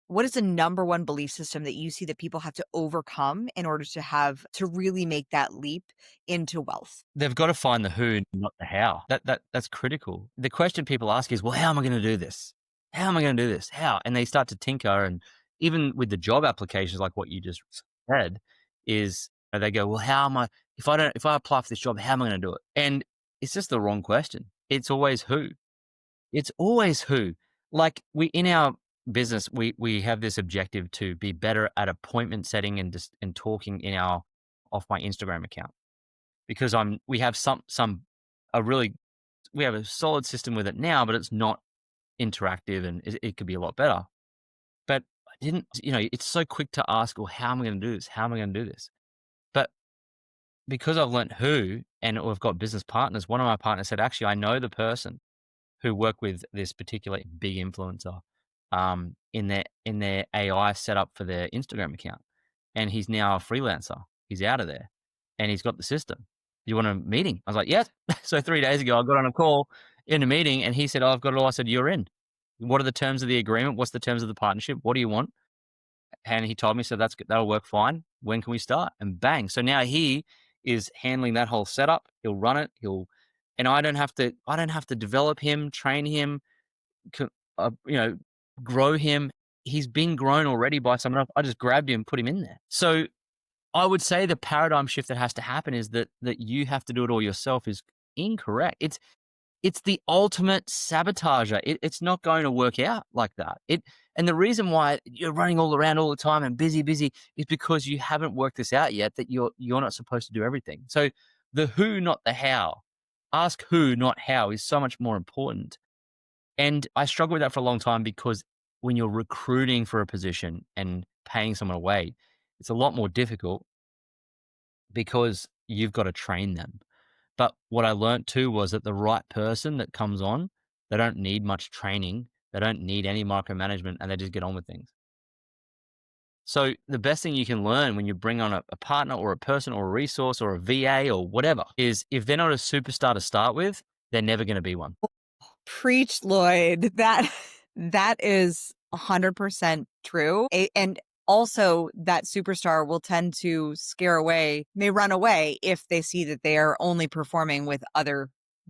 what is the number one belief system that you see that people have to overcome in order to really make that leap into wealth? They've got to find the who, not the how. That's critical. The question people ask is, well, how am I going to do this? How am I going to do this? How? And they start to tinker. And even with the job applications, like what you just said, is they go, well, how am I? If I apply for this job, how am I going to do it? And it's just the wrong question. It's always who. It's always who. Like we in our business, we have this objective to be better at appointment setting and talking in our off my Instagram account, because we have some a really we have a solid system with it now, but it's not interactive and it could be a lot better. But I didn't, it's so quick to ask, well, how am I going to do this? How am I going to do this? But because I've learned who and we've got business partners, one of my partners said, actually, I know the person who work with this particular big influencer in their AI setup for their Instagram account, and he's now a freelancer. He's out of there, and he's got the system. You want a meeting? I was like, yes. So 3 days ago, I got on a call in a meeting, and he said, "Oh, I've got it all." I said, "You're in. What are the terms of the agreement? What's the terms of the partnership? What do you want?" And he told me, "So that's good. That'll work fine. When can we start?" And bang! So now he is handling that whole setup. He'll run it. And I don't have to. I don't have to develop him, train him, co- uh, you know, grow him. He's been grown already by someone else. I just grabbed him, put him in there. So I would say the paradigm shift that has to happen is that you have to do it all yourself is incorrect. It's the ultimate sabotager. It's not going to work out like that. And the reason why you're running all around all the time and busy is because you haven't worked this out yet, that you're not supposed to do everything. So the who, not the how. Ask who, not how, is so much more important. And I struggled with that for a long time because when you're recruiting for a position and paying someone away, it's a lot more difficult because you've got to train them. But what I learned too was that the right person that comes on, they don't need much training, they don't need any micromanagement, and they just get on with things. So the best thing you can learn when you bring on a partner or a person or a resource or a VA or whatever is, if they're not a superstar to start with, they're never going to be one. Preach, Lloyd. That is 100% true. And also that superstar will tend to may run away if they see that they are only performing with other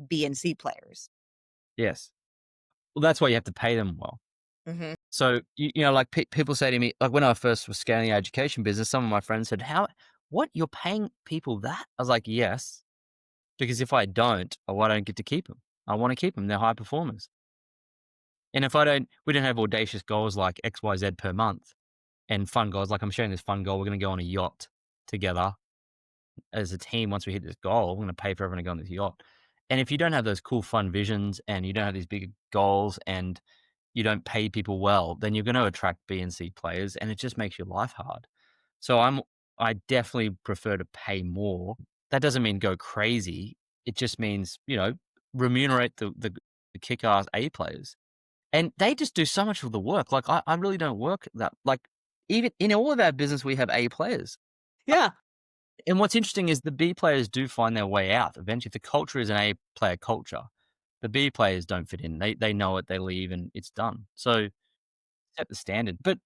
B and C players. Yes. Well, that's why you have to pay them well. Mhm. So, like people say to me, like when I first was scaling the education business, some of my friends said, what, you're paying people that? I was like, yes. because if I don't, well, I don't get to keep them. I want to keep them. They're high performers. And if we don't have audacious goals like XYZ per month and fun goals, like I'm sharing this fun goal, we're going to go on a yacht together as a team. Once we hit this goal, we're going to pay for everyone to go on this yacht. And if you don't have those cool, fun visions and you don't have these big goals and you don't pay people well, then you're going to attract B and C players and it just makes your life hard. So I definitely prefer to pay more. That doesn't mean go crazy. It just means, remunerate the kick-ass A players. And they just do so much of the work. Like I really don't work that like even in all of our business we have A players. Yeah. And what's interesting is the B players do find their way out eventually. If the culture is an A player culture, the B players don't fit in. They know it, they leave and it's done. So set the standard. But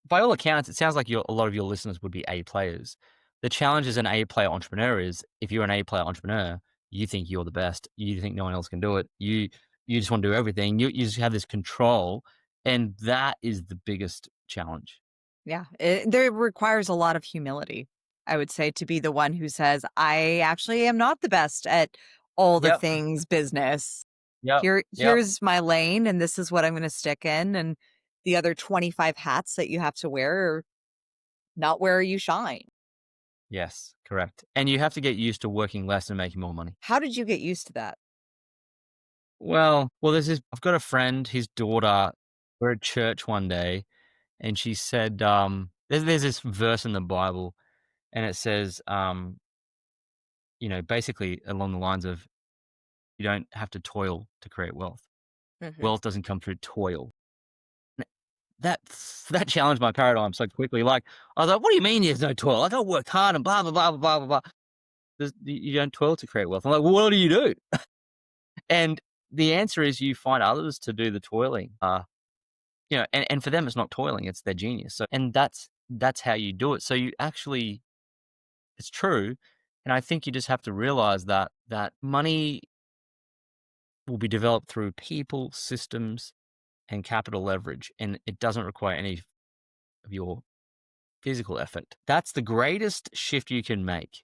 by all accounts, it sounds like a lot of your listeners would be A players. The challenge as an A player entrepreneur is if you're an A player entrepreneur, you think you're the best. You think no one else can do it. You just want to do everything. You just have this control, and that is the biggest challenge. Yeah. There requires a lot of humility, I would say, to be the one who says, I actually am not the best at all the Yep. things business. Yep. Yep. Here's my lane, and this is what I'm going to stick in. And the other 25 hats that you have to wear are not where you shine. Yes, correct. And you have to get used to working less and making more money. How did you get used to that? There's this. I've got a friend, his daughter. We're at church one day, and she said, there's this verse in the Bible, and it says, basically along the lines of, you don't have to toil to create wealth. Hmm. Wealth doesn't come through toil. N- That that challenged my paradigm so quickly. Like I was like, "What do you mean there's no toil? Like I worked hard and blah blah blah blah blah blah blah. You don't toil to create wealth." I'm like, well, "What do you do?" And the answer is you find others to do the toiling. And for them it's not toiling; it's their genius. So, and that's how you do it. So you actually, it's true, and I think you just have to realize that money will be developed through people, systems, and capital leverage, and it doesn't require any of your physical effort. That's the greatest shift you can make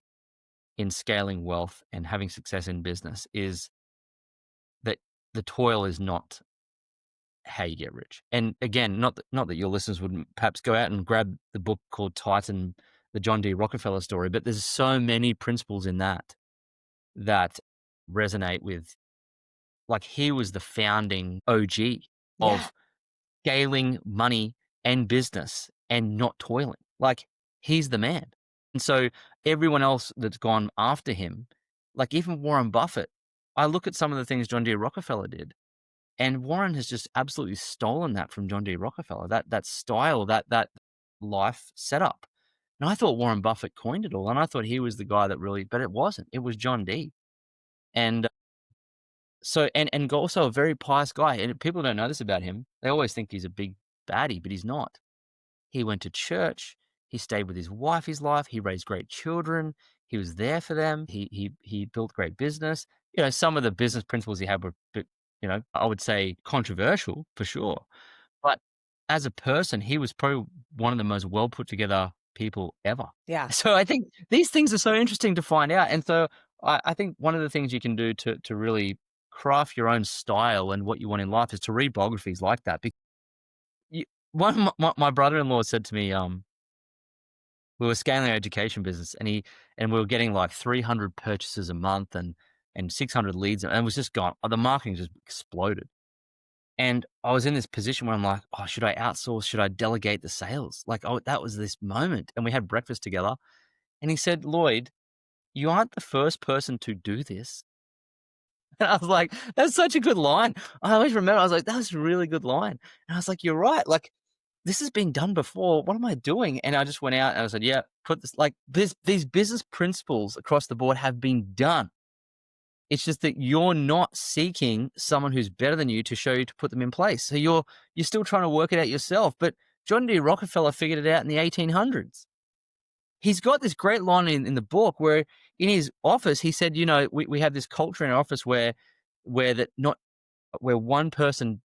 in scaling wealth and having success in business is that the toil is not how you get rich. And again, not that your listeners would perhaps go out and grab the book called Titan, the John D. Rockefeller story, but there's so many principles in that resonate with, like, he was the founding OG Yeah. of scaling money and business and not toiling. Like, he's the man. And so everyone else that's gone after him, like even Warren Buffett, I look at some of the things John D. Rockefeller did, and Warren has just absolutely stolen that from John D. Rockefeller, that style, that life setup. And I thought Warren Buffett coined it all, and I thought he was the guy that really, but it wasn't. It was John D. And and also a very pious guy, and people don't know this about him. They always think he's a big baddie, but he's not. He went to church. He stayed with his wife his life. He raised great children. He was there for them. He built great business. Some of the business principles he had were, I would say controversial for sure. But as a person, he was probably one of the most well put together people ever. Yeah. So I think these things are so interesting to find out. And so I think one of the things you can do to really craft your own style and what you want in life is to read biographies like that. Because one of my brother-in-law said to me, we were scaling our education business, and we were getting like 300 purchases a month and 600 leads, and it was just gone. The marketing just exploded. And I was in this position where I'm like, oh, should I outsource? Should I delegate the sales? Like, oh, that was this moment. And we had breakfast together. And he said, Lloyd, you aren't the first person to do this. And I was like, that's such a good line. I always remember, I was like, that was a really good line. And I was like, you're right. Like, this has been done before. What am I doing? And I just went out and I said, yeah, put this, like these business principles across the board have been done. It's just that you're not seeking someone who's better than you to show you to put them in place. So you're still trying to work it out yourself. But John D. Rockefeller figured it out in the 1800s. He's got this great line in the book where in his office he said, we have this culture in our office where one person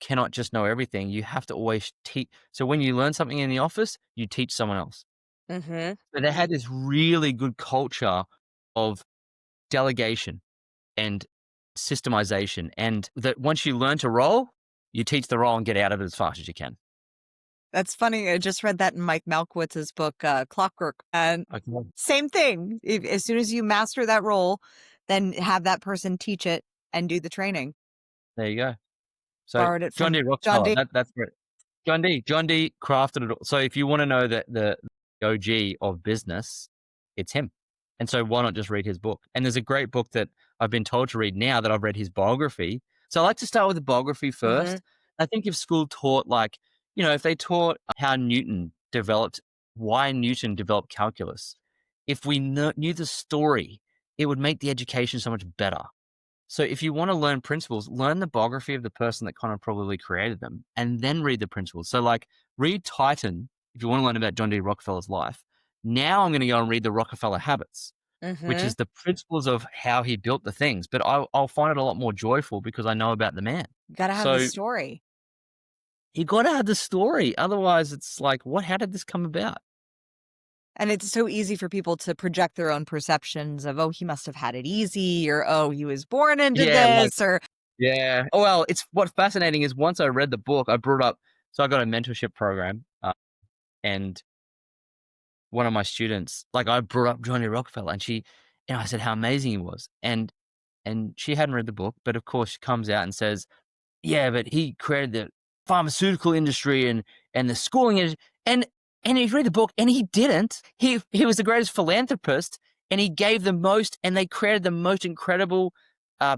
cannot just know everything. You have to always teach. So when you learn something in the office, you teach someone else. Hmm. So they had this really good culture of delegation and systemization. And that once you learn to roll, you teach the roll and get out of it as fast as you can. That's funny. I just read that in Mike Malkowitz's book, Clockwork. And Okay. same thing. As soon as you master that role, then have that person teach it and do the training. There you go. So Borrowed it John from D. John Rockefeller, D. that's great. John D crafted it all. So if you want to know the OG of business, it's him. And so why not just read his book? And there's a great book that I've been told to read now that I've read his biography. So I like to start with the biography first. I think if school taught if they taught how why Newton developed calculus, if we knew the story, it would make the education so much better. So if you want to learn principles, learn the biography of the person that kind of probably created them and then read the principles. So read Titan if you want to learn about John D. Rockefeller's life. Now I'm going to go and read the Rockefeller Habits, which is the principles of how he built the things. But I'll find it a lot more joyful because I know about the man. Got to have So the story. you got to have the story. Otherwise, it's like, how did this come about? And it's so easy for people to project their own perceptions of, oh, he must have had it easy, or, oh, he was born into this, or. Yeah. Well, what's fascinating is once I read the book, I brought up, so I got a mentorship program and one of my students, I brought up Johnny Rockefeller and I said how amazing he was. And she hadn't read the book, but of course she comes out and says, yeah, but he created the pharmaceutical industry and the schooling industry. And he read the book and he didn't. He was the greatest philanthropist and he gave the most and they created the most incredible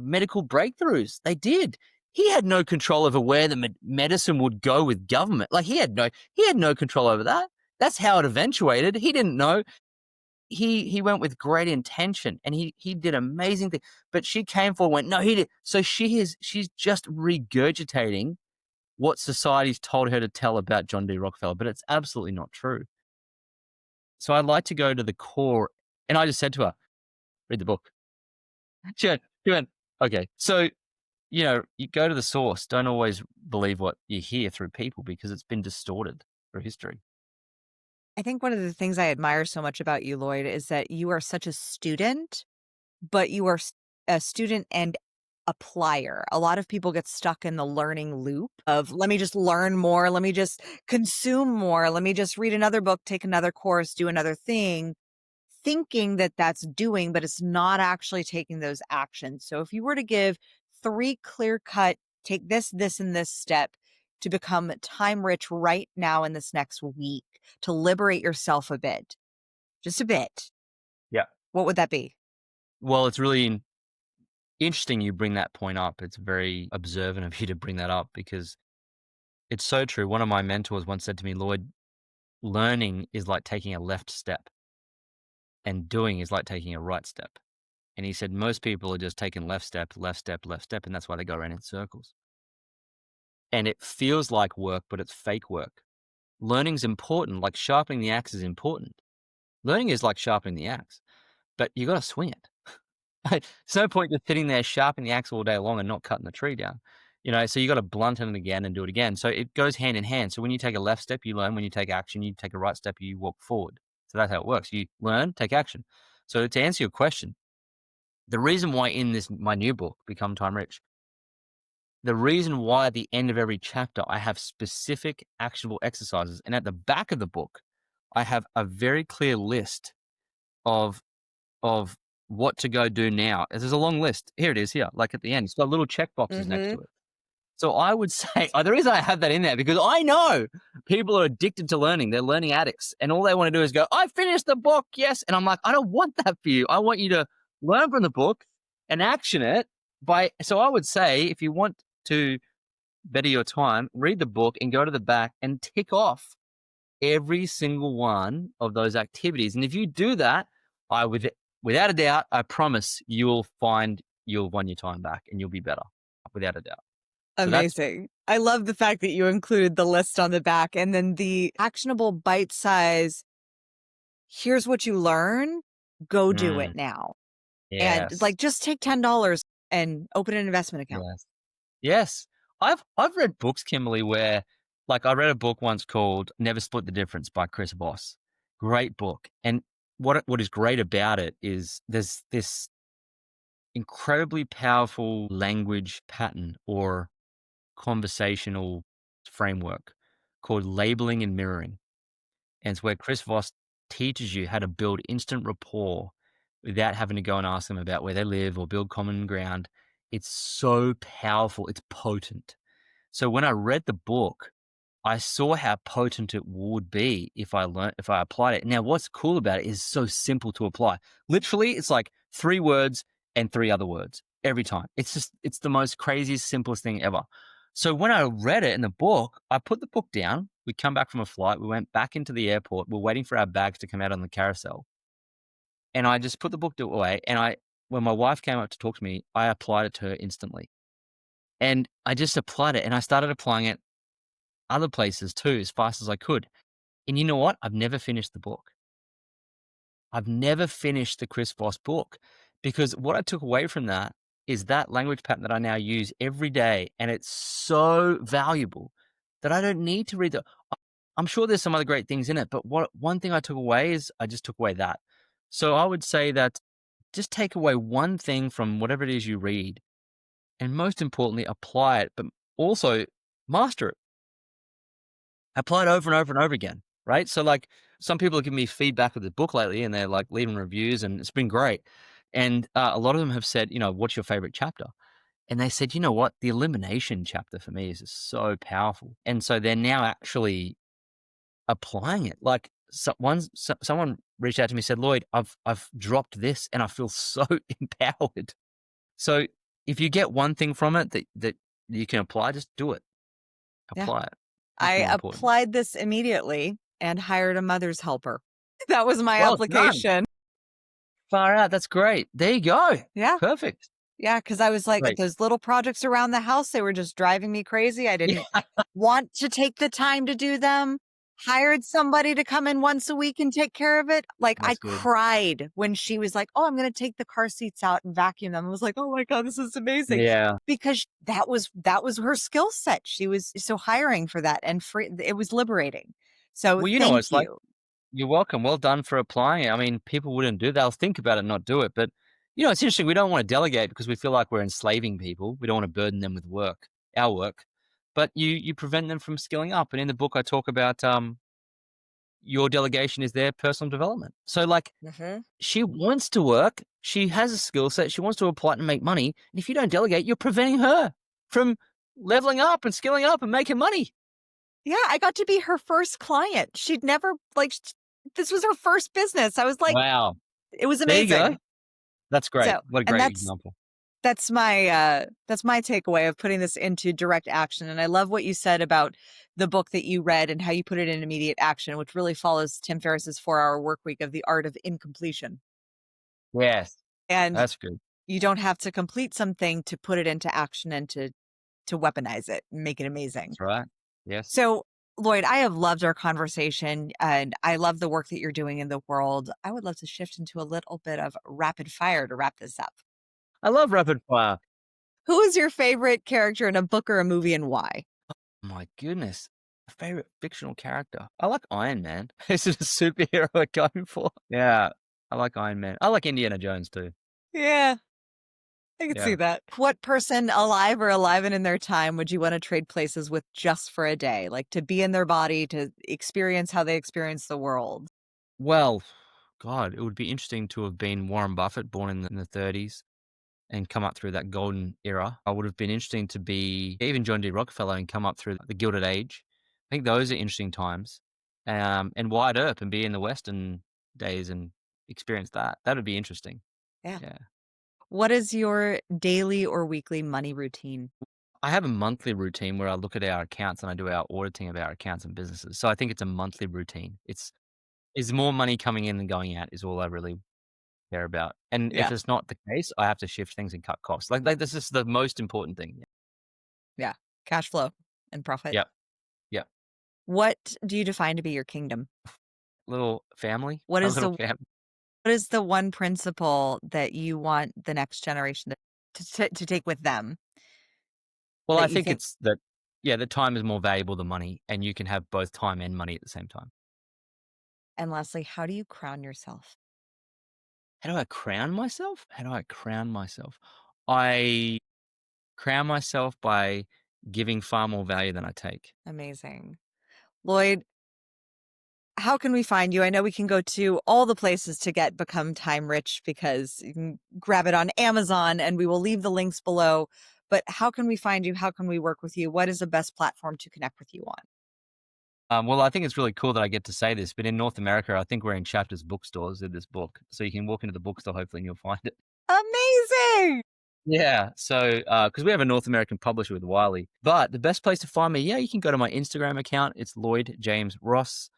medical breakthroughs. They did. He had no control over where the medicine would go with government. He had no control over that. That's how it eventuated. He didn't know. He went with great intention and he did amazing things. But she came forward and went, no, he did. So she's just regurgitating what society's told her to tell about John D. Rockefeller, but it's absolutely not true. So I'd like to go to the core. And I just said to her, read the book. She went, okay. So, you go to the source. Don't always believe what you hear through people because it's been distorted through history. I think one of the things I admire so much about you, Lloyd, is that you are such a student, but you are a student and applier. A lot of people get stuck in the learning loop of, let me just learn more, let me just consume more, let me just read another book, take another course, do another thing, thinking that that's doing, but it's not actually taking those actions. So if you were to give 3 clear-cut, take this, this, and this step to become time rich right now in this next week, to liberate yourself a bit, just a bit, Yeah. what would that be? Well, it's really interesting you bring that point up. It's very observant of you to bring that up because it's so true. One of my mentors once said to me, Lloyd, learning is like taking a left step and doing is like taking a right step. And he said, most people are just taking left step, left step, left step. And that's why they go around in circles. And it feels like work, but it's fake work. Learning's important. Like sharpening the axe is important. Learning is like sharpening the axe, but you got to swing it. There's no point just sitting there sharpening the axe all day long and not cutting the tree down. So you got to blunt it again and do it again. So it goes hand in hand. So when you take a left step, you learn. When you take action, you take a right step, you walk forward. So that's how it works. You learn, take action. So to answer your question, the reason why in my new book, Become Time Rich, the reason why at the end of every chapter, I have specific actionable exercises. And at the back of the book, I have a very clear list of what to go do now. There's a long list. Here it is here, at the end. It's got little check boxes next to it. So I would say, the reason I have that in there, because I know people are addicted to learning. They're learning addicts. And all they want to do is go, I finished the book, yes. And I'm like, I don't want that for you. I want you to learn from the book and action it. So I would say, if you want to better your time, read the book and go to the back and tick off every single one of those activities. And if you do that, without a doubt, I promise you'll won your time back and you'll be better, without a doubt. Amazing. I love the fact that you included the list on the back and then the actionable bite size. Here's what you learn. Go do it now. And Yes. just take $10 and open an investment account. Yes. I've read books, Kimberly, where I read a book once called Never Split the Difference by Chris Voss. Great book. And what is great about it is there's this incredibly powerful language pattern or conversational framework called labeling and mirroring. And it's where Chris Voss teaches you how to build instant rapport without having to go and ask them about where they live or build common ground. It's so powerful. It's potent. So when I read the book, I saw how potent it would be if I applied it. Now, what's cool about it is so simple to apply. Literally, it's like 3 words and 3 other words every time. It's the most craziest, simplest thing ever. So when I read it in the book, I put the book down. We come back from a flight. We went back into the airport. We're waiting for our bags to come out on the carousel. And I just put the book away. And when my wife came up to talk to me, I applied it to her instantly. And I just applied it and I started applying it other places too as fast as I could. And you know what? I've never finished the book. I've never finished the Chris Voss book because what I took away from that is that language pattern that I now use every day. And it's so valuable that I don't need to read I'm sure there's some other great things in it, but one thing I took away is I just took away that. So I would say that just take away one thing from whatever it is you read and most importantly, apply it, but also master it. Apply it over and over and over again, right? So, like, some people have given me feedback of the book lately, and they're like leaving reviews, and it's been great. And a lot of them have said, what's your favorite chapter? And they said, you know what, the elimination chapter for me is just so powerful. And so they're now actually applying it. Like, someone reached out to me and said, Lloyd, I've dropped this, and I feel so empowered. So, if you get one thing from it that you can apply, just do it. Yeah. Apply it. It's I more important. applied this immediately and hired a mother's helper. That was my Well done. application. Far out, that's great. There you go. Yeah. Perfect. Yeah, because I was like, Great. those little projects around the house, they were just driving me crazy. I didn't want to take the time to do them. Hired somebody to come in once a week and take care of it. Like, I That's good. cried when she was like, "Oh, I'm going to take the car seats out and vacuum them." I was like, "Oh my God, this is amazing." Yeah. Because that was her skill set. She was so hiring for that and free. It was liberating. So Well, you know what thank it's like. you. You're welcome. Well done for applying it. I mean, people wouldn't do that. They'll think about it and not do it. But, it's interesting. We don't want to delegate because we feel like we're enslaving people. We don't want to burden them with work, our work. But you prevent them from skilling up. And in the book, I talk about your delegation is their personal development. So, like, she wants to work. She has a skill set. She wants to apply it and make money. And if you don't delegate, you're preventing her from leveling up and skilling up and making money. Yeah, I got to be her first client. She'd never this was her first business. I was like, Wow. it was There you go. amazing. That's great. So, What a and great example. that's my takeaway of putting this into direct action. And I love what you said about the book that you read and how you put it in immediate action, which really follows Tim Ferriss's 4-Hour Workweek of the art of incompletion. Yes. And That's good. you don't have to complete something to put it into action and to weaponize it and make it amazing. That's right. Yes. So, Lloyd, I have loved our conversation and I love the work that you're doing in the world. I would love to shift into a little bit of rapid fire to wrap this up. I love rapid fire. Who is your favorite character in a book or a movie and why? My goodness. A favorite fictional character. I like Iron Man. Is it a superhero we're going for? Yeah. I like Iron Man. I like Indiana Jones too. Yeah, I can Yeah. see that. What person alive or alive and in their time would you want to trade places with just for a day? Like to be in their body, to experience how they experience the world? Well, God, it would be interesting to have been Warren Buffett, born in the 30s and come up through that golden era. I would have been interesting to be even John D. Rockefeller and come up through the Gilded Age. I think those are interesting times. And Wyatt Earp and be in the Western days and experience that. That would be interesting. Yeah. Yeah. What is your daily or weekly money routine? I have a monthly routine where I look at our accounts and I do our auditing of our accounts and businesses. So I think it's a monthly routine. Is more money coming in than going out is all I really care about. And Yeah. if it's not the case, I have to shift things and cut costs. Like this is the most important thing. Yeah. Cash flow and profit. Yep. Yep. What do you define to be your kingdom? Little family. What A is little the family. what is the one principle that you want the next generation to take with them? Well, That I you think think, it's that, yeah, the time is more valuable than money, and you can have both time and money at the same time. and lastly, how do you crown yourself? How do I crown myself? How do I crown myself? I crown myself by giving far more value than I take. Amazing. Lloyd, how can we find you? I know we can go to all the places to get Become Time Rich because you can grab it on Amazon and we will leave the links below. But how can we find you? How can we work with you? What is the best platform to connect with you on? Well, I think it's really cool that I get to say this, but in North America, I think we're in Chapters bookstores of this book. So you can walk into the bookstore, hopefully, and you'll find it. Amazing. Yeah. So, because we have a North American publisher with Wiley, but the best place to find me, yeah, you can go to my Instagram account. It's Lloyd James Ross.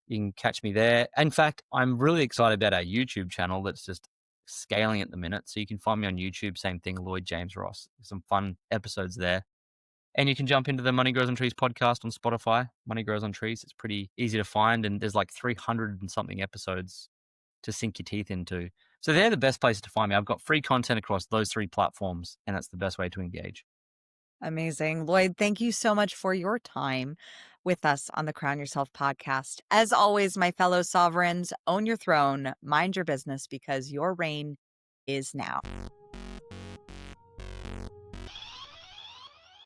You can catch me there. In fact, I'm really excited about our YouTube channel that's just scaling at the minute. So you can find me on YouTube, same thing, Lloyd James Ross. Some fun episodes there. And you can jump into the Money Grows on Trees podcast on Spotify. Money Grows on Trees. It's pretty easy to find. And there's like 300 and something episodes to sink your teeth into. So they're the best places to find me. I've got free content across those three platforms, and that's the best way to engage. Amazing. Lloyd, thank you so much for your time with us on the Crown Yourself podcast. As always, my fellow sovereigns, own your throne, mind your business because your reign is now.